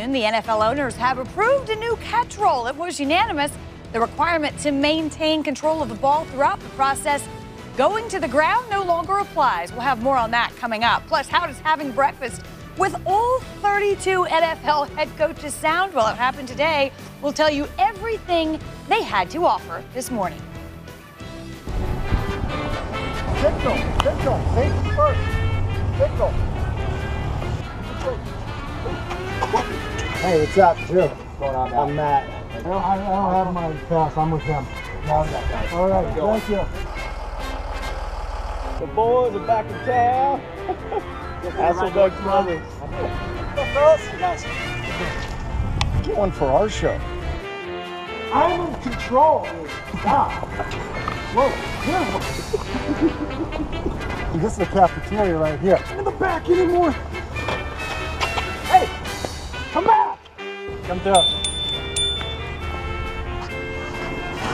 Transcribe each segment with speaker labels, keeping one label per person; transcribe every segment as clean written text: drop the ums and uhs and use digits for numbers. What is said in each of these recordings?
Speaker 1: question. The NFL owners have approved a new catch rule. It was unanimous. The requirement to maintain control of the ball throughout the process going to the ground no longer applies. We'll have more on that coming up. Plus, how does having breakfast with all 32 NFL head coaches sound? Well, it happened today. We'll tell you everything they had to offer this morning.
Speaker 2: Signal, safety first. Signal. Hey, what's up, Drew? What's going on, I'm Matt. I don't have mine fast. I'm with him. All right, thank you.
Speaker 3: The boys are back in town. Hasselbeck's brothers.
Speaker 2: Get one for our show. I'm in control. Stop. Whoa, yeah. This is the cafeteria right here. In the back anymore. Hey, come back. Come through.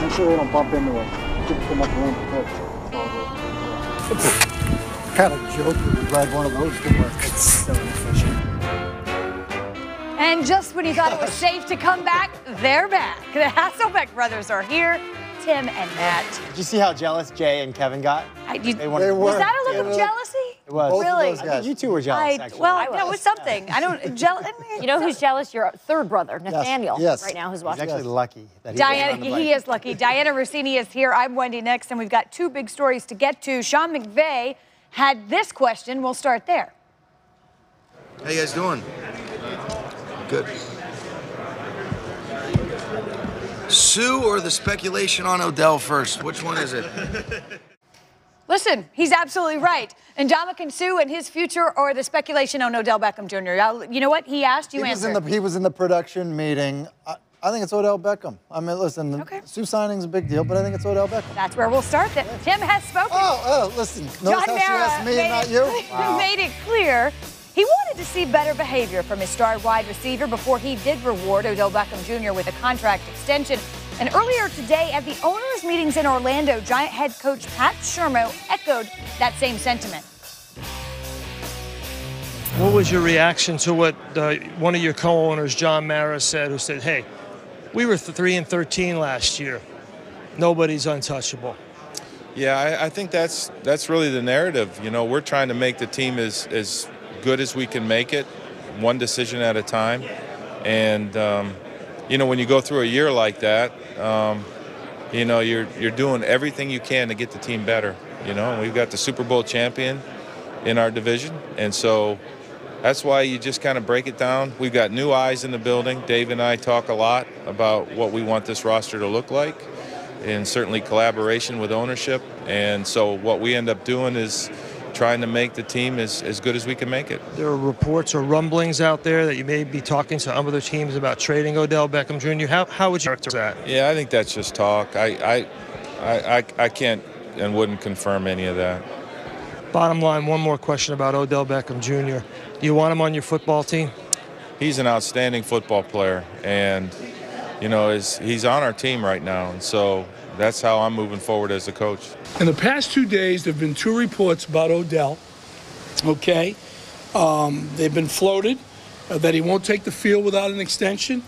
Speaker 2: Make sure they don't bump into us. Give them enough room to pitch. What kind of joke would you drag one of those to work? It's so inefficient.
Speaker 1: And just when you thought it was safe to come back, they're back. The Hasselbeck brothers are here. Tim and Matt.
Speaker 4: Did you see how jealous Jay and Kevin got?
Speaker 1: They were. Was that a look of jealousy?
Speaker 4: It was.
Speaker 1: Really?
Speaker 4: I think you two were jealous, actually.
Speaker 1: Well, it was something. I don't jealous.
Speaker 5: You know who's jealous? Your third brother, Nathaniel, right now, who's watching.
Speaker 4: He's actually lucky that
Speaker 1: he is lucky. Diana Rossini is here. I'm Wendy Nix, and we've got two big stories to get to. Sean McVay had this question. We'll start there.
Speaker 6: How you guys doing? Good. Sue or the speculation on Odell first? Which one is it?
Speaker 1: Listen, he's absolutely right. Ndamukong Suh and his future, or the speculation on Odell Beckham Jr. You know what? He asked, you answered.
Speaker 2: He was in the production meeting. I think it's Odell Beckham. I mean, listen, Sue signing's a big deal, but I think it's Odell Beckham.
Speaker 1: That's where we'll start then. Tim has spoken.
Speaker 2: Oh, listen. Notice how she asked me and not you?
Speaker 1: Wow. Made it clear he wanted to see better behavior from his star wide receiver before he did reward Odell Beckham Jr. with a contract extension. And earlier today at the owners' meetings in Orlando, Giant head coach Pat Shermo echoed that same sentiment.
Speaker 7: What was your reaction to what one of your co-owners, John Mara, said, who said, hey, we were 3-13 last year. Nobody's untouchable.
Speaker 8: Yeah, I think that's really the narrative. You know, we're trying to make the team as good as we can make it, one decision at a time. And, you know, when you go through a year like that, you know, you're doing everything you can to get the team better. You know, and we've got the Super Bowl champion in our division. And so that's why you just kind of break it down. We've got new eyes in the building. Dave and I talk a lot about what we want this roster to look like, and certainly collaboration with ownership. And so what we end up doing is trying to make the team as good as we can make it.
Speaker 7: There are reports or rumblings out there that you may be talking to other teams about trading Odell Beckham Jr. How would you characterize that?
Speaker 8: Yeah, I think that's just talk. I can't and wouldn't confirm any of that.
Speaker 7: Bottom line, one more question about Odell Beckham Jr. Do you want him on your football team?
Speaker 8: He's an outstanding football player, and you know, he's on our team right now, and so that's how I'm moving forward as a coach.
Speaker 9: In the past 2 days, there have been 2 reports about Odell, okay? They've been floated that he won't take the field without an extension,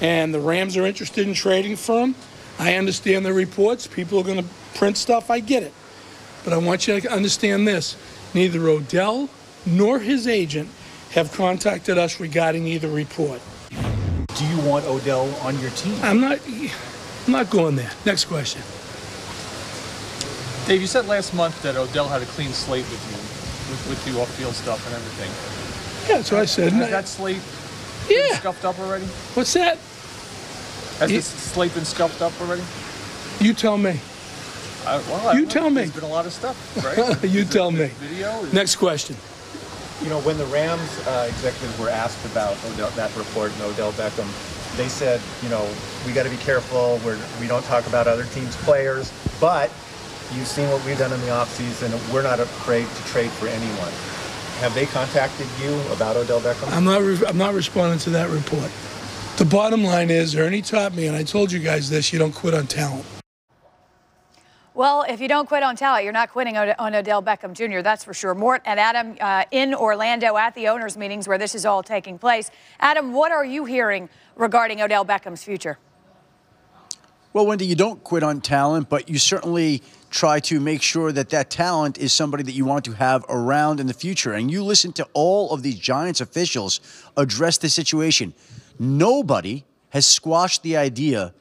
Speaker 9: and the Rams are interested in trading for him. I understand the reports. People are going to print stuff. I get it. But I want you to understand this. Neither Odell nor his agent have contacted us regarding either report.
Speaker 10: Do you want Odell on your team?
Speaker 9: I'm not going there. Next question.
Speaker 10: Dave, you said last month that Odell had a clean slate with you the off-field stuff and everything.
Speaker 9: Yeah, that's what I said.
Speaker 10: Has that slate been scuffed up already?
Speaker 9: What's that?
Speaker 10: Has the slate been scuffed up already?
Speaker 9: You tell me. You tell me.
Speaker 10: There's been a lot of stuff, right?
Speaker 9: You tell me.
Speaker 10: Video?
Speaker 9: Next question.
Speaker 11: You know, when the Rams executives were asked about that report and Odell Beckham, they said, you know, we got to be careful. We don't talk about other teams' players, but you've seen what we've done in the offseason. We're not afraid to trade for anyone. Have they contacted you about Odell Beckham?
Speaker 9: I'm not responding to that report. The bottom line is, Ernie taught me, and I told you guys this, you don't quit on talent.
Speaker 1: Well, if you don't quit on talent, you're not quitting on Odell Beckham Jr., that's for sure. Mort and Adam in Orlando at the owners' meetings where this is all taking place. Adam, what are you hearing regarding Odell Beckham's future?
Speaker 12: Well, Wendy, you don't quit on talent, but you certainly try to make sure that that talent is somebody that you want to have around in the future. And you listen to all of these Giants officials address the situation. Nobody has squashed the idea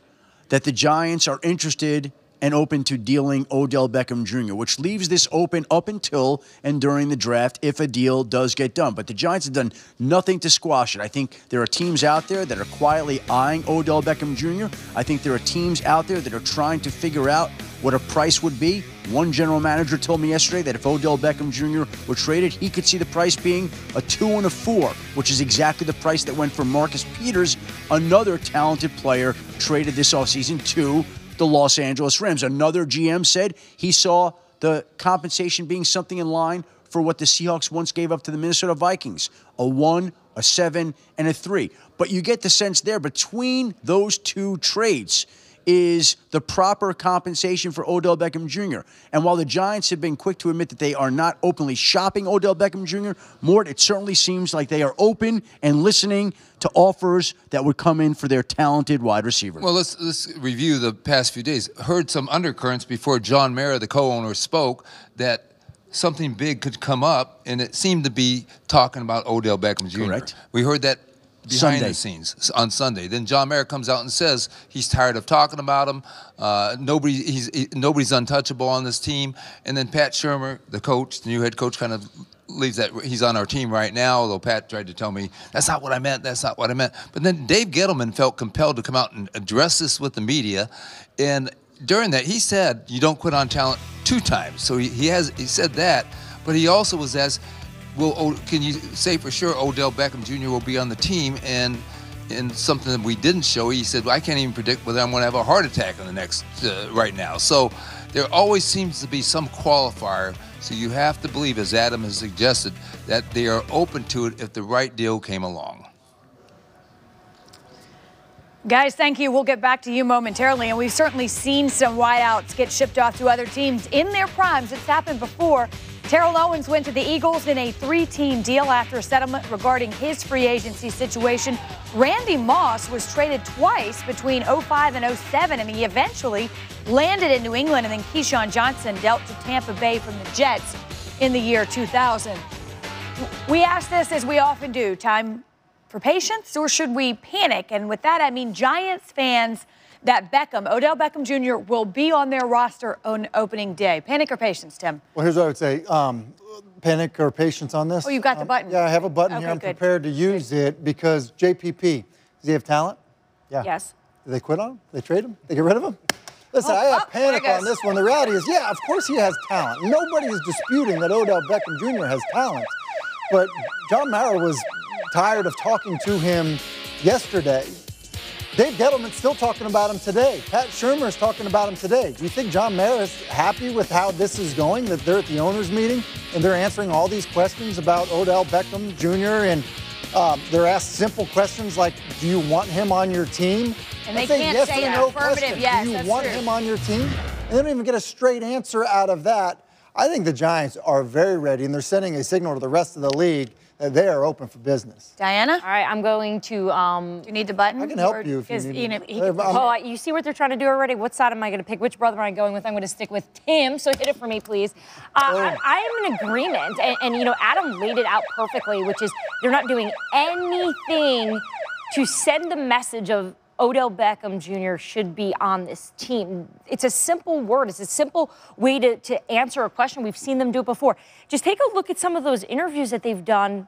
Speaker 12: that the Giants are interested and open to dealing Odell Beckham Jr., which leaves this open up until and during the draft if a deal does get done. But the Giants have done nothing to squash it. I think there are teams out there that are quietly eyeing Odell Beckham Jr. I think there are teams out there that are trying to figure out what a price would be. One general manager told me yesterday that if Odell Beckham Jr. were traded, he could see the price being a 2 and a 4, which is exactly the price that went for Marcus Peters, another talented player traded this offseason to the Los Angeles Rams. Another GM said he saw the compensation being something in line for what the Seahawks once gave up to the Minnesota Vikings, a 1, a 7, and a 3. But you get the sense there between those two trades is the proper compensation for Odell Beckham Jr. And while the Giants have been quick to admit that they are not openly shopping Odell Beckham Jr., Mort, it certainly seems like they are open and listening to offers that would come in for their talented wide receiver.
Speaker 13: Well, let's review the past few days. Heard some undercurrents before John Mara, the co-owner, spoke that something big could come up, and it seemed to be talking about Odell Beckham Jr.
Speaker 12: Correct.
Speaker 13: We heard that behind the scenes on Sunday. Then John Mara comes out and says he's tired of talking about him. Nobody's untouchable on this team. And then Pat Shurmur, the coach, the new head coach, kind of leaves that he's on our team right now, although Pat tried to tell me, that's not what I meant, that's not what I meant. But then Dave Gettleman felt compelled to come out and address this with the media. And during that, he said, you don't quit on talent 2 times. So he said that, but he also was asked, well, can you say for sure Odell Beckham Jr. will be on the team? And something that we didn't show, he said, well, I can't even predict whether I'm going to have a heart attack in the next right now. So there always seems to be some qualifier. So you have to believe, as Adam has suggested, that they are open to it if the right deal came along.
Speaker 1: Guys, thank you. We'll get back to you momentarily. And we've certainly seen some wideouts get shipped off to other teams in their primes. It's happened before. Terrell Owens went to the Eagles in a 3-team deal after a settlement regarding his free agency situation. Randy Moss was traded twice between 05 and 07, and he eventually landed in New England. And then Keyshawn Johnson dealt to Tampa Bay from the Jets in the year 2000. We ask this, as we often do, time for patience, or should we panic? And with that, I mean Giants fans that Odell Beckham Jr. will be on their roster on opening day. Panic or patience, Tim?
Speaker 14: Well, here's what I would say. Panic or patience on this.
Speaker 1: Oh, you got the button.
Speaker 14: Yeah, I have a button here. I'm prepared to use it because JPP, does he have talent? Yeah.
Speaker 1: Yes.
Speaker 14: Did they quit on him? They trade him? They get rid of him? Listen, I have panic on this one. The reality is, yeah, of course he has talent. Nobody is disputing that Odell Beckham Jr. has talent. But John Mara was tired of talking to him yesterday. Dave Gettleman's still talking about him today. Pat Shurmur is talking about him today. Do you think John Mara is happy with how this is going, that they're at the owners' meeting and they're answering all these questions about Odell Beckham Jr. and they're asked simple questions like, do you want him on your team?
Speaker 1: And they can't say an affirmative yes.
Speaker 14: Do you want him on your team? And they don't even get a straight answer out of that. I think the Giants are very ready, and they're sending a signal to the rest of the league that they are open for business.
Speaker 1: Diana?
Speaker 5: All right, I'm going to...
Speaker 1: Do you need the button?
Speaker 14: I can help you if you need
Speaker 5: you see what they're trying to do already? What side am I going to pick? Which brother am I going with? I'm going to stick with Tim, so hit it for me, please. I am in agreement, and you know, Adam laid it out perfectly, which is they're not doing anything to send the message of Odell Beckham Jr. should be on this team. It's a simple word. It's a simple way to answer a question. We've seen them do it before. Just take a look at some of those interviews that they've done,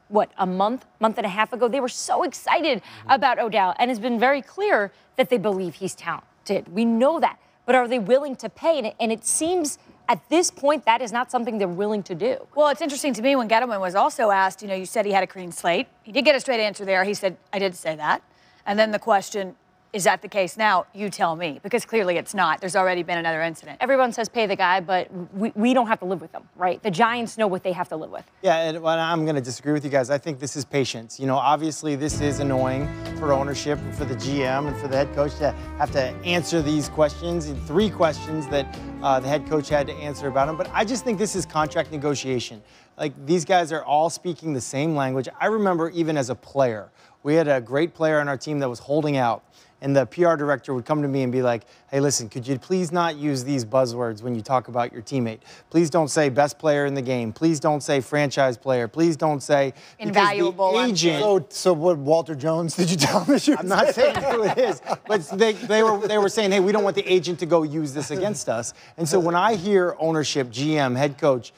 Speaker 5: what, a month and a half ago. They were so excited about Odell, and it's been very clear that they believe he's talented. We know that. But are they willing to pay? And it seems at this point that is not something they're willing to do.
Speaker 1: Well, it's interesting to me when Gettleman was also asked, you know, you said he had a clean slate. He did get a straight answer there. He said, I did say that. And then the question, Is that the case now? You tell me, because clearly it's not. There's already been another incident.
Speaker 5: Everyone says pay the guy, but we don't have to live with them, right? The Giants know what they have to live with.
Speaker 4: Yeah, and I'm going to disagree with you guys. I think this is patience. You know, obviously this is annoying for ownership and for the GM and for the head coach to have to answer these questions, and 3 questions that the head coach had to answer about him. But I just think this is contract negotiation. Like, these guys are all speaking the same language. I remember even as a player, we had a great player on our team that was holding out. And the PR director would come to me and be like, hey, listen, could you please not use these buzzwords when you talk about your teammate? Please don't say best player in the game. Please don't say franchise player. Please don't say
Speaker 1: invaluable
Speaker 4: agent.
Speaker 14: So what, Walter Jones, did you tell him?
Speaker 4: I'm not saying who it is, but they were saying, hey, we don't want the agent to go use this against us. And so when I hear ownership, GM, head coach,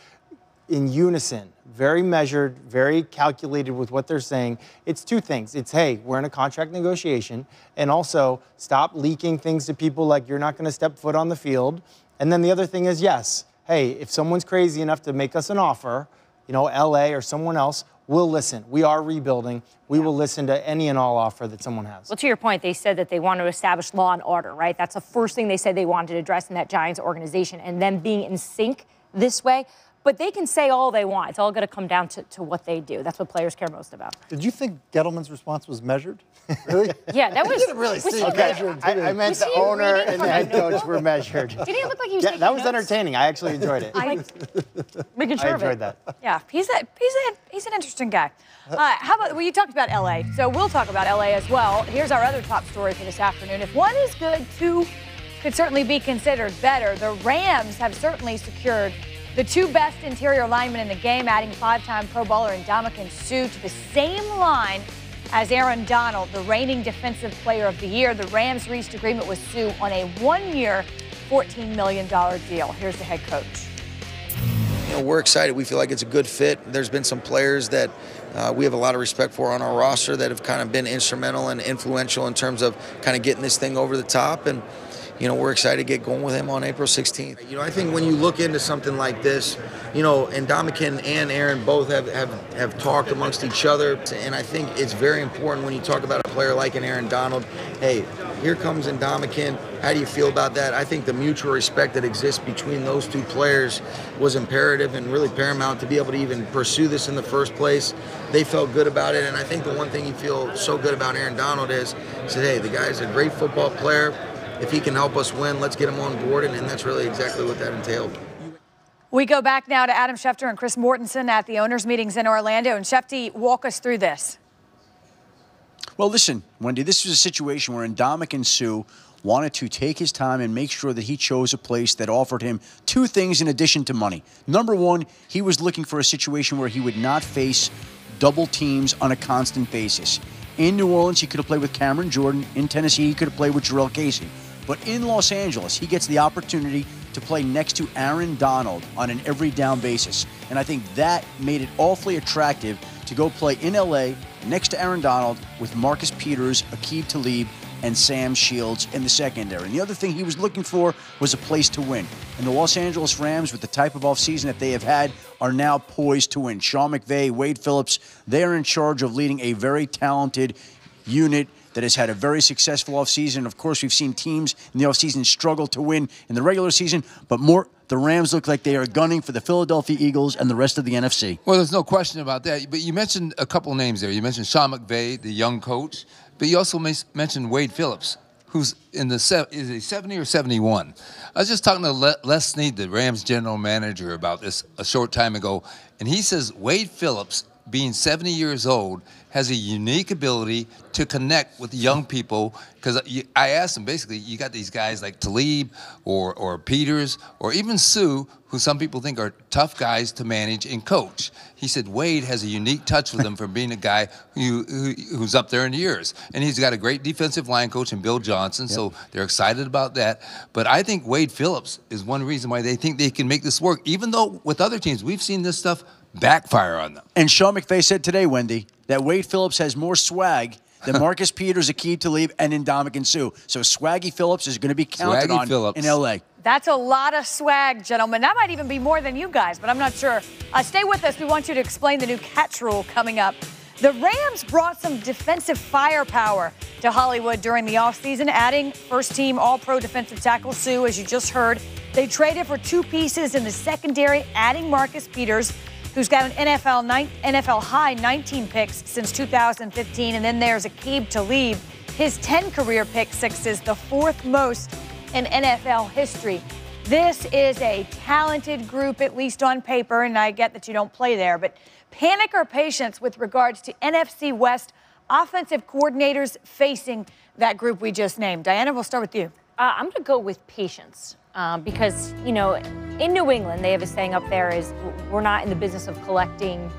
Speaker 4: in unison, very measured, very calculated with what they're saying, it's 2 things. It's, hey, we're in a contract negotiation, and also stop leaking things to people like you're not going to step foot on the field. And then the other thing is, yes, hey, if someone's crazy enough to make us an offer, you know, LA or someone else, we'll listen. We are rebuilding. We will listen to any and all offer that someone has.
Speaker 5: Well, to your point, they said that they want to establish law and order, right? That's the first thing they said they wanted to address in that Giants organization, and them being in sync this way. But they can say all they want. It's all going to come down to what they do. That's what players care most about.
Speaker 14: Did you think Gettleman's response was measured? Really?
Speaker 5: Yeah, that was.
Speaker 14: didn't really seem measured.
Speaker 4: I meant the owner and the head coach were measured.
Speaker 5: Did he look like he was taking
Speaker 4: that was
Speaker 5: notes?
Speaker 4: entertaining. I actually enjoyed it.
Speaker 5: Making sure
Speaker 4: I
Speaker 5: of it.
Speaker 4: enjoyed that.
Speaker 1: Yeah, he's an interesting guy. How about, well, you talked about LA, so we'll talk about LA as well. Here's our other top story for this afternoon. If one is good, 2 could certainly be considered better. The Rams have certainly secured the 2 best interior linemen in the game, adding 5-time Pro Bowler Ndamukong Suh to the same line as Aaron Donald, the reigning Defensive Player of the Year. The Rams reached agreement with Suh on a 1-year, $14 million deal. Here's the head coach.
Speaker 6: You know, we're excited. We feel like it's a good fit. There's been some players that we have a lot of respect for on our roster that have kind of been instrumental and influential in terms of kind of getting this thing over the top. And you know, we're excited to get going with him on April 16th. You know, I think when you look into something like this, you know, Ndamukong and Aaron both have talked amongst each other. And I think it's very important when you talk about a player like an Aaron Donald, hey, here comes Ndamukong. How do you feel about that? I think the mutual respect that exists between those 2 players was imperative and really paramount to be able to even pursue this in the first place. They felt good about it. And I think the one thing you feel so good about Aaron Donald is, said, hey, the guy's a great football player. If he can help us win, let's get him on board, and that's really exactly what that entailed.
Speaker 1: We go back now to Adam Schefter and Chris Mortensen at the owners' meetings in Orlando. And Shefty, walk us through this.
Speaker 12: Well, listen, Wendy, this was a situation where Ndamukong Suh wanted to take his time and make sure that he chose a place that offered him 2 things in addition to money. Number 1, he was looking for a situation where he would not face double teams on a constant basis. In New Orleans, he could have played with Cameron Jordan. In Tennessee, he could have played with Jarrell Casey. But in Los Angeles, he gets the opportunity to play next to Aaron Donald on an every down basis. And I think that made it awfully attractive to go play in LA next to Aaron Donald with Marcus Peters, Aqib Talib, and Sam Shields in the secondary. And the other thing he was looking for was a place to win. And the Los Angeles Rams, with the type of offseason that they have had, are now poised to win. Sean McVay, Wade Phillips, they are in charge of leading a very talented unit that has had a very successful offseason. Of course, we've seen teams in the offseason struggle to win in the regular season, but the Rams look like they are gunning for the Philadelphia Eagles and the rest of the NFC.
Speaker 13: Well, there's no question about that. But you mentioned a couple names there. You mentioned Sean McVay, the young coach, but you also mentioned Wade Phillips, who's in the is he 70 or 71? I was just talking to Les Snead, the Rams general manager, about this a short time ago, and he says Wade Phillips, being 70 years old, has a unique ability to connect with young people. Because I asked him, basically, you got these guys like Talib or Peters or even Suh, who some people think are tough guys to manage and coach. He said Wade has a unique touch with him from being a guy who's up there in years. And he's got a great defensive line coach in Bill Johnson, so they're excited about that. But I think Wade Phillips is one reason why they think they can make this work, even though with other teams, we've seen this stuff backfire on them.
Speaker 12: And Sean McVay said today, Wendy, that Wade Phillips has more swag than Marcus Peters, Aqib Talib, and Ndamukong Suh. So Swaggy Phillips is going to be counted on in L.A.
Speaker 1: That's a lot of swag, gentlemen. That might even be more than you guys, but I'm not sure. Stay with us. We want you to explain the new catch rule coming up The Rams brought some defensive firepower to Hollywood during the offseason, adding first-team All-Pro defensive tackle Sue, as you just heard. They traded for 2 pieces in the secondary, adding Marcus Peters, who's got an NFL high 19 picks since 2015. And then there's Aqib Talib. His 10 career pick sixes, the 4th most in NFL history. This is a talented group, at least on paper, and I get that you don't play there, but panic or patience with regards to NFC West offensive coordinators facing that group we just named. Diana, we'll start with you.
Speaker 5: I'm going to go with patience because, you know, in New England, they have a saying up there is we're not in the business of collecting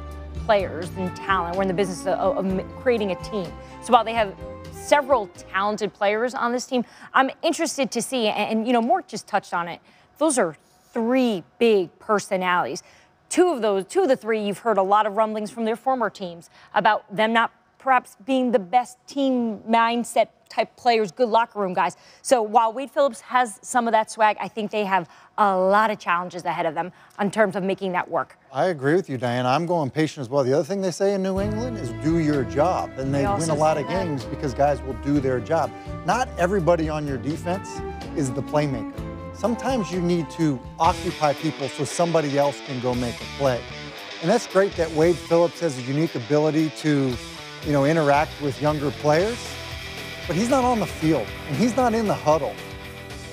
Speaker 5: players and talent. We're in the business of creating a team. So while they have several talented players on this team, I'm interested to see, and you know, Mort just touched on it, those are 3 big personalities. Two of the 3, you've heard a lot of rumblings from their former teams about them not perhaps being the best team mindset type players, good locker room guys. So while Wade Phillips has some of that swag, I think they have a lot of challenges ahead of them in terms of making that work.
Speaker 14: I agree with you, Diana. I'm going patient as well. The other thing they say in New England is do your job. And they win a lot of games because guys will do their job. Not everybody on your defense is the playmaker. Sometimes you need to occupy people so somebody else can go make a play. And that's great that Wade Phillips has a unique ability to, you know, interact with younger players, but he's not on the field and he's not in the huddle.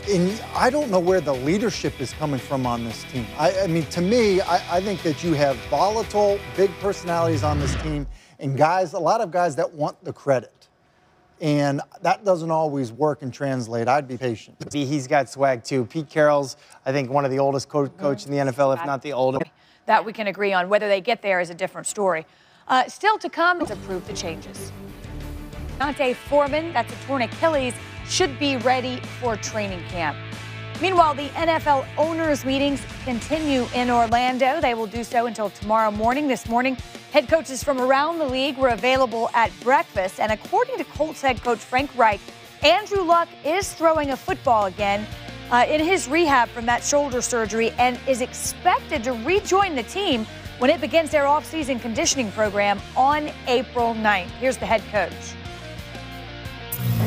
Speaker 14: And I don't know where the leadership is coming from on this team. I mean, to me, I think that you have volatile, big personalities on this team and guys, a lot of guys that want the credit. And that doesn't always work and translate. I'd be patient.
Speaker 4: See, he's got swag too. Pete Carroll's, I think, one of the oldest coach in the NFL, if not the oldest.
Speaker 1: That we can agree on. Whether they get there is a different story. Still to come to prove the changes. Dante Foreman, that's a torn Achilles, should be ready for training camp. Meanwhile, the NFL owners' meetings continue in Orlando. They will do so until tomorrow morning. This morning, head coaches from around the league were available at breakfast. And according to Colts head coach Frank Reich, Andrew Luck is throwing a football again in his rehab from that shoulder surgery and is expected to rejoin the team when it begins their offseason conditioning program on April 9th. Here's the head coach.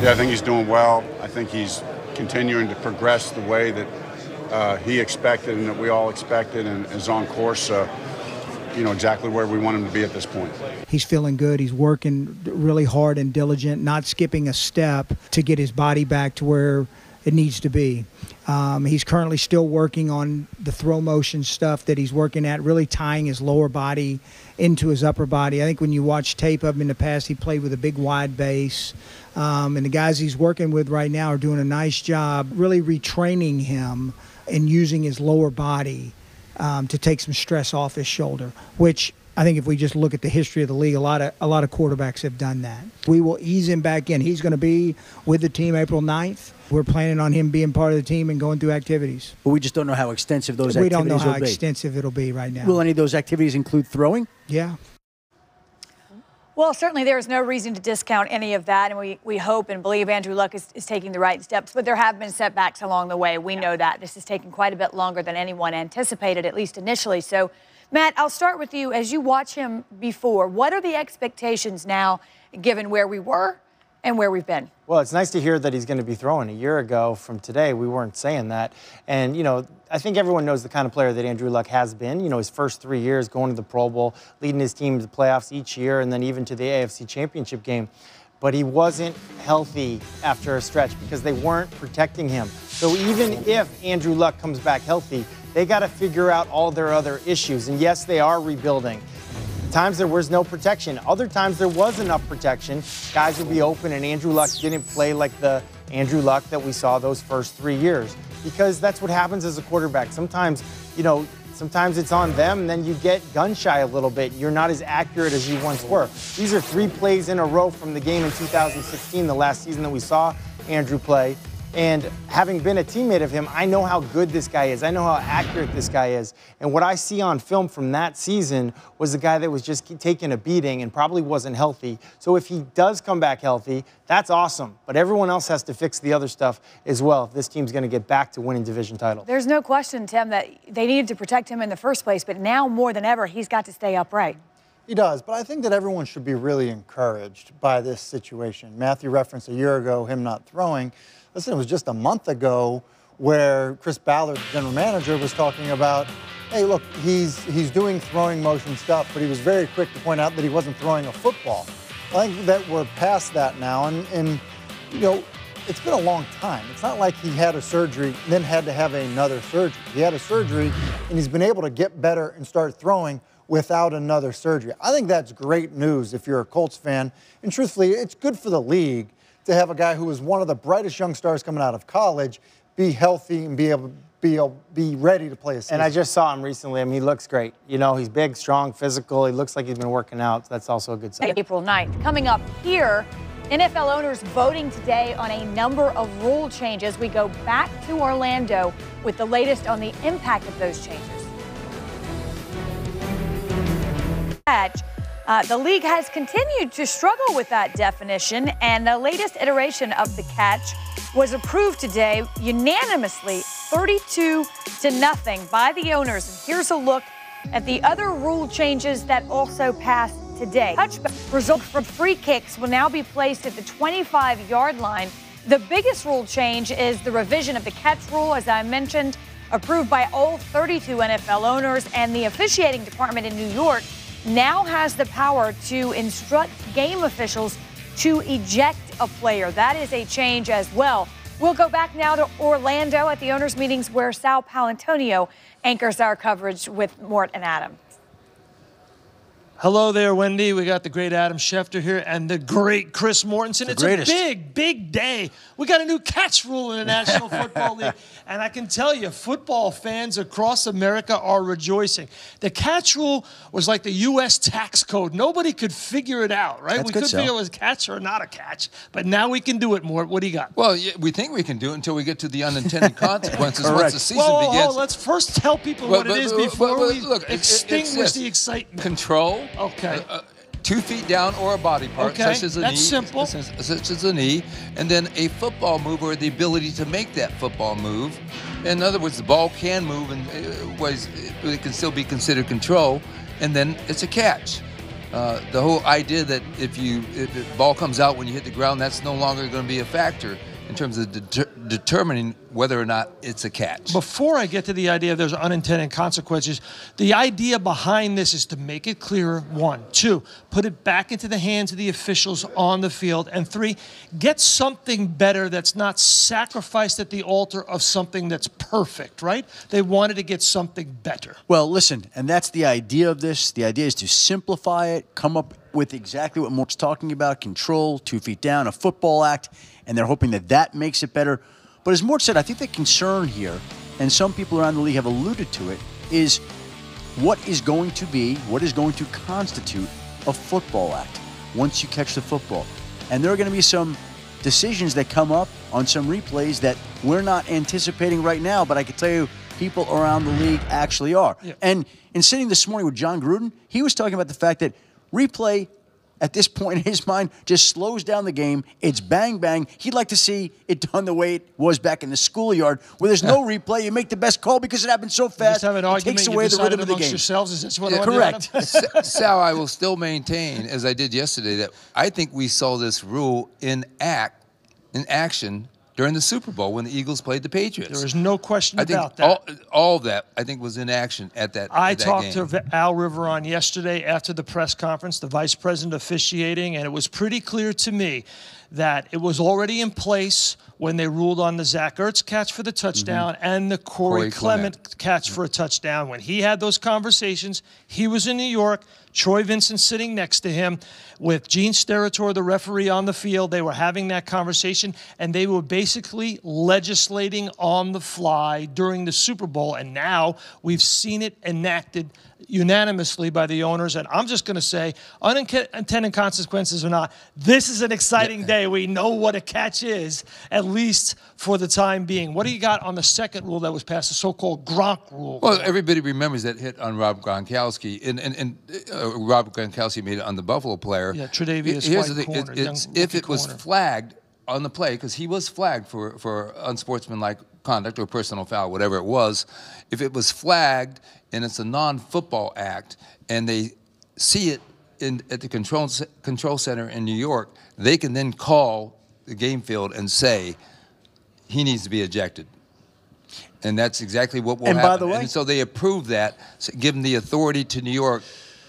Speaker 15: Yeah, I think he's doing well. I think he's continuing to progress the way that he expected and that we all expected, and is on course, you know, exactly where we want him to be at this point.
Speaker 16: He's feeling good. He's working really hard and diligent, not skipping a step to get his body back to where it needs to be. He's currently still working on the throw motion stuff that he's working at, really tying his lower body into his upper body. I think when you watch tape of him in the past, he played with a big wide base. And the guys he's working with right now are doing a nice job really retraining him and using his lower body to take some stress off his shoulder, which I think if we just look at the history of the league, a lot of quarterbacks have done that. We will ease him back in. He's going to be with the team April 9th. We're planning on him being part of the team and going through activities.
Speaker 12: But we just don't know how extensive those activities will be.
Speaker 16: We don't know how extensive it'll be right now.
Speaker 12: Will any of those activities include throwing?
Speaker 16: Yeah.
Speaker 1: Well, certainly there is no reason to discount any of that, and we hope and believe Andrew Luck is taking the right steps, but there have been setbacks along the way. We know that. This has taken quite a bit longer than anyone anticipated, at least initially. So, Matt, I'll start with you. As you watch him before, what are the expectations now, given where we were and where we've been?
Speaker 4: Well, it's nice to hear that he's going to be throwing. A year ago from today, we weren't saying that. And, you know, I think everyone knows the kind of player that Andrew Luck has been. You know, his first 3 years going to the Pro Bowl, leading his team to the playoffs each year, and then even to the AFC Championship game. But he wasn't healthy after a stretch because they weren't protecting him. So even if Andrew Luck comes back healthy, they got to figure out all their other issues. And yes, they are rebuilding. Times there was no protection. Other times there was enough protection. Guys would be open, and Andrew Luck didn't play like the Andrew Luck that we saw those first 3 years. Because that's what happens as a quarterback. Sometimes, you know, sometimes it's on them, and then you get gun shy a little bit. You're not as accurate as you once were. These are 3 plays in a row from the game in 2016, the last season that we saw Andrew play. And having been a teammate of him, I know how good this guy is. I know how accurate this guy is. And what I see on film from that season was a guy that was just taking a beating and probably wasn't healthy. So if he does come back healthy, that's awesome. But everyone else has to fix the other stuff as well if this team's going to get back to winning division titles.
Speaker 1: There's no question, Tim, that they needed to protect him in the first place. But now more than ever, he's got to stay upright.
Speaker 14: He does, but I think that everyone should be really encouraged by this situation. Matthew referenced a year ago him not throwing. Listen, it was just a month ago where Chris Ballard, the general manager, was talking about, hey, look, he's doing throwing motion stuff, but he was very quick to point out that he wasn't throwing a football. I think that we're past that now, and you know, it's been a long time. It's not like he had a surgery and then had to have another surgery. He had a surgery, and he's been able to get better and start throwing without another surgery. I think that's great news if you're a Colts fan, and truthfully, it's good for the league to have a guy who is one of the brightest young stars coming out of college be healthy and be ready to play a season.
Speaker 4: And I just saw him recently. I mean, he looks great. You know, he's big, strong, physical. He looks like he's been working out. So that's also a good sign.
Speaker 1: April 9th. Coming up here, NFL owners voting today on a number of rule changes. We go back to Orlando with the latest on the impact of those changes. The league has continued to struggle with that definition, and the latest iteration of the catch was approved today unanimously, 32-0 by the owners. And here's a look at the other rule changes that also passed today. Touchback result from free kicks will now be placed at the 25-yard line. The biggest rule change is the revision of the catch rule, as I mentioned, approved by all 32 NFL owners, and the officiating department in New York now has the power to instruct game officials to eject a player. That is a change as well. We'll go back now to Orlando at the owners' meetings where Sal Paolantonio anchors our coverage with Mort and Adam.
Speaker 7: Hello there, Wendy. We got the great Adam Schefter here and the great Chris Mortensen. It's a big, big day. We got a new catch rule in the National Football League. And I can tell you, football fans across America are rejoicing. The catch rule was like the U.S. tax code. Nobody could figure it out, right? We couldn't figure it was a catch or not a catch. But now we can do it, Mort. What do you got?
Speaker 13: Well, yeah, we think we can do it until we get to the unintended consequences once the season begins.
Speaker 7: Let's first tell people what it is before we extinguish the excitement.
Speaker 13: Control.
Speaker 7: Okay.
Speaker 13: 2 feet down or a body part, such as a knee.
Speaker 7: That's simple.
Speaker 13: Such as a knee. And then a football move or the ability to make that football move. In other words, the ball can move and it can still be considered control. And then it's a catch. The whole idea that if the ball comes out when you hit the ground, that's no longer going to be a factor in terms of determining whether or not it's a catch.
Speaker 7: Before I get to the idea of there's unintended consequences, the idea behind this is to make it clearer, 1. 2, put it back into the hands of the officials on the field. And 3, get something better that's not sacrificed at the altar of something that's perfect, right? They wanted to get something better.
Speaker 12: Well, listen, and that's the idea of this. The idea is to simplify it, come up with exactly what Mort's talking about, control, 2 feet down, a football act, and they're hoping that that makes it better. But as Mort said, I think the concern here, and some people around the league have alluded to it, is what is going to constitute a football act once you catch the football. And there are going to be some decisions that come up on some replays that we're not anticipating right now, but I can tell you people around the league actually are. Yeah. And in sitting this morning with John Gruden, he was talking about the fact that replay at this point in his mind just slows down the game. It's bang, bang. He'd like to see it done the way it was back in the schoolyard, where there's no replay. You make the best call because it happens so fast. It takes away the rhythm of the game.
Speaker 7: Yourselves? Is this what
Speaker 12: correct.
Speaker 13: Sal, I will still maintain, as I did yesterday, that I think we saw this rule in action during the Super Bowl when the Eagles played the Patriots.
Speaker 7: There is no question about that.
Speaker 13: All of that, I think, was in action at that
Speaker 7: I
Speaker 13: game.
Speaker 7: talked to Al Riveron yesterday after the press conference, the vice president officiating, and it was pretty clear to me that it was already in place when they ruled on the Zach Ertz catch for the touchdown and the Corey Clement catch for a touchdown. When he had those conversations, he was in New York, Troy Vincent sitting next to him with Gene Steratore, the referee, on the field. They were having that conversation, and they were basically legislating on the fly during the Super Bowl, and now we've seen it enacted unanimously by the owners. And I'm just going to say, unintended consequences or not, this is an exciting day. We know what a catch is, at least for the time being. What do you got on the second rule that was passed, the so-called Gronk rule?
Speaker 13: Well, everybody remembers that hit on Rob Gronkowski, and Rob Gronkowski made it on the Buffalo player.
Speaker 7: Yeah, Tre'Davious White corner.
Speaker 13: If it was flagged on the play, because he was flagged for unsportsmanlike conduct or personal foul, whatever it was, if it was flagged and it's a non-football act and they see it at the control center in New York, they can then call the game field and say he needs to be ejected. And that's exactly what will happen. By the way, and so they approved that, giving the authority to New York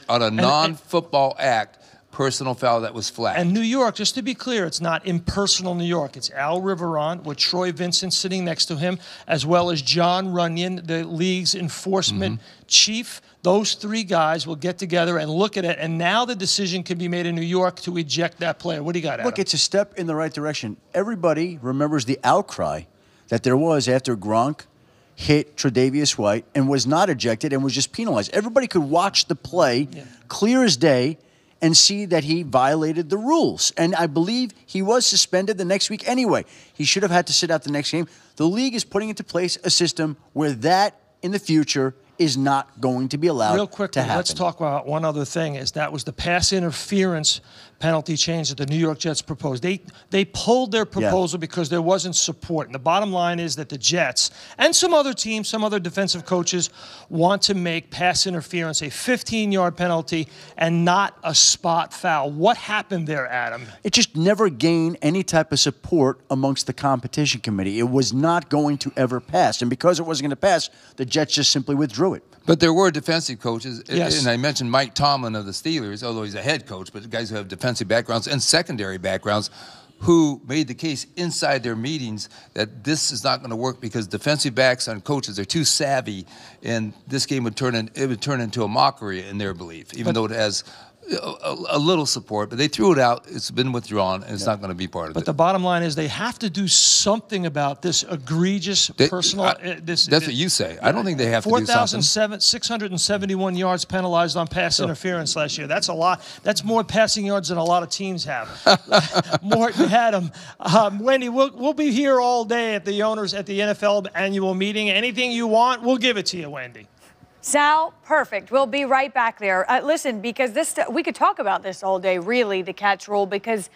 Speaker 13: on a non-football act, personal foul that was flagged.
Speaker 7: And New York, just to be clear, it's not impersonal New York. It's Al Riveron with Troy Vincent sitting next to him, as well as John Runyon, the league's enforcement chief. Those three guys will get together and look at it, and now the decision can be made in New York to eject that player. What do you got, Adam?
Speaker 12: Look, it's a step in the right direction. Everybody remembers the outcry that there was after Gronk hit Tre'Davious White and was not ejected and was just penalized. Everybody could watch the play clear as day and see that he violated the rules. And I believe he was suspended the next week anyway. He should have had to sit out the next game. The league is putting into place a system where that in the future is not going to be allowed
Speaker 7: Real quickly,
Speaker 12: to happen.
Speaker 7: let's talk about one other thing. Is that was the pass interference penalty change that the New York Jets proposed. They pulled their proposal because there wasn't support. And the bottom line is that the Jets and some other teams, some other defensive coaches want to make pass interference a 15-yard penalty and not a spot foul. What happened there, Adam?
Speaker 12: It just never gained any type of support amongst the competition committee. It was not going to ever pass. And because it wasn't going to pass, the Jets just simply withdrew it.
Speaker 13: But there were defensive coaches,
Speaker 7: Yes.
Speaker 13: and I mentioned Mike Tomlin of the Steelers, although he's a head coach, but guys who have defensive backgrounds and secondary backgrounds who made the case inside their meetings that this is not going to work because defensive backs and coaches are too savvy, and this game would turn into a mockery in their belief, even though it has a little support, but they threw it out. It's been withdrawn, and it's not going to be part of it.
Speaker 7: But the bottom line is they have to do something about this egregious personal.
Speaker 13: That's what you say. I don't think they have to do something.
Speaker 7: 4,671 yards penalized on pass interference last year. That's a lot. That's more passing yards than a lot of teams have. Morton had them. Wendy, we'll be here all day at the owners at the NFL annual meeting. Anything you want, we'll give it to you, Wendy.
Speaker 1: Sal, perfect. We'll be right back there. Listen, because we could talk about this all day, really, the catch rule, because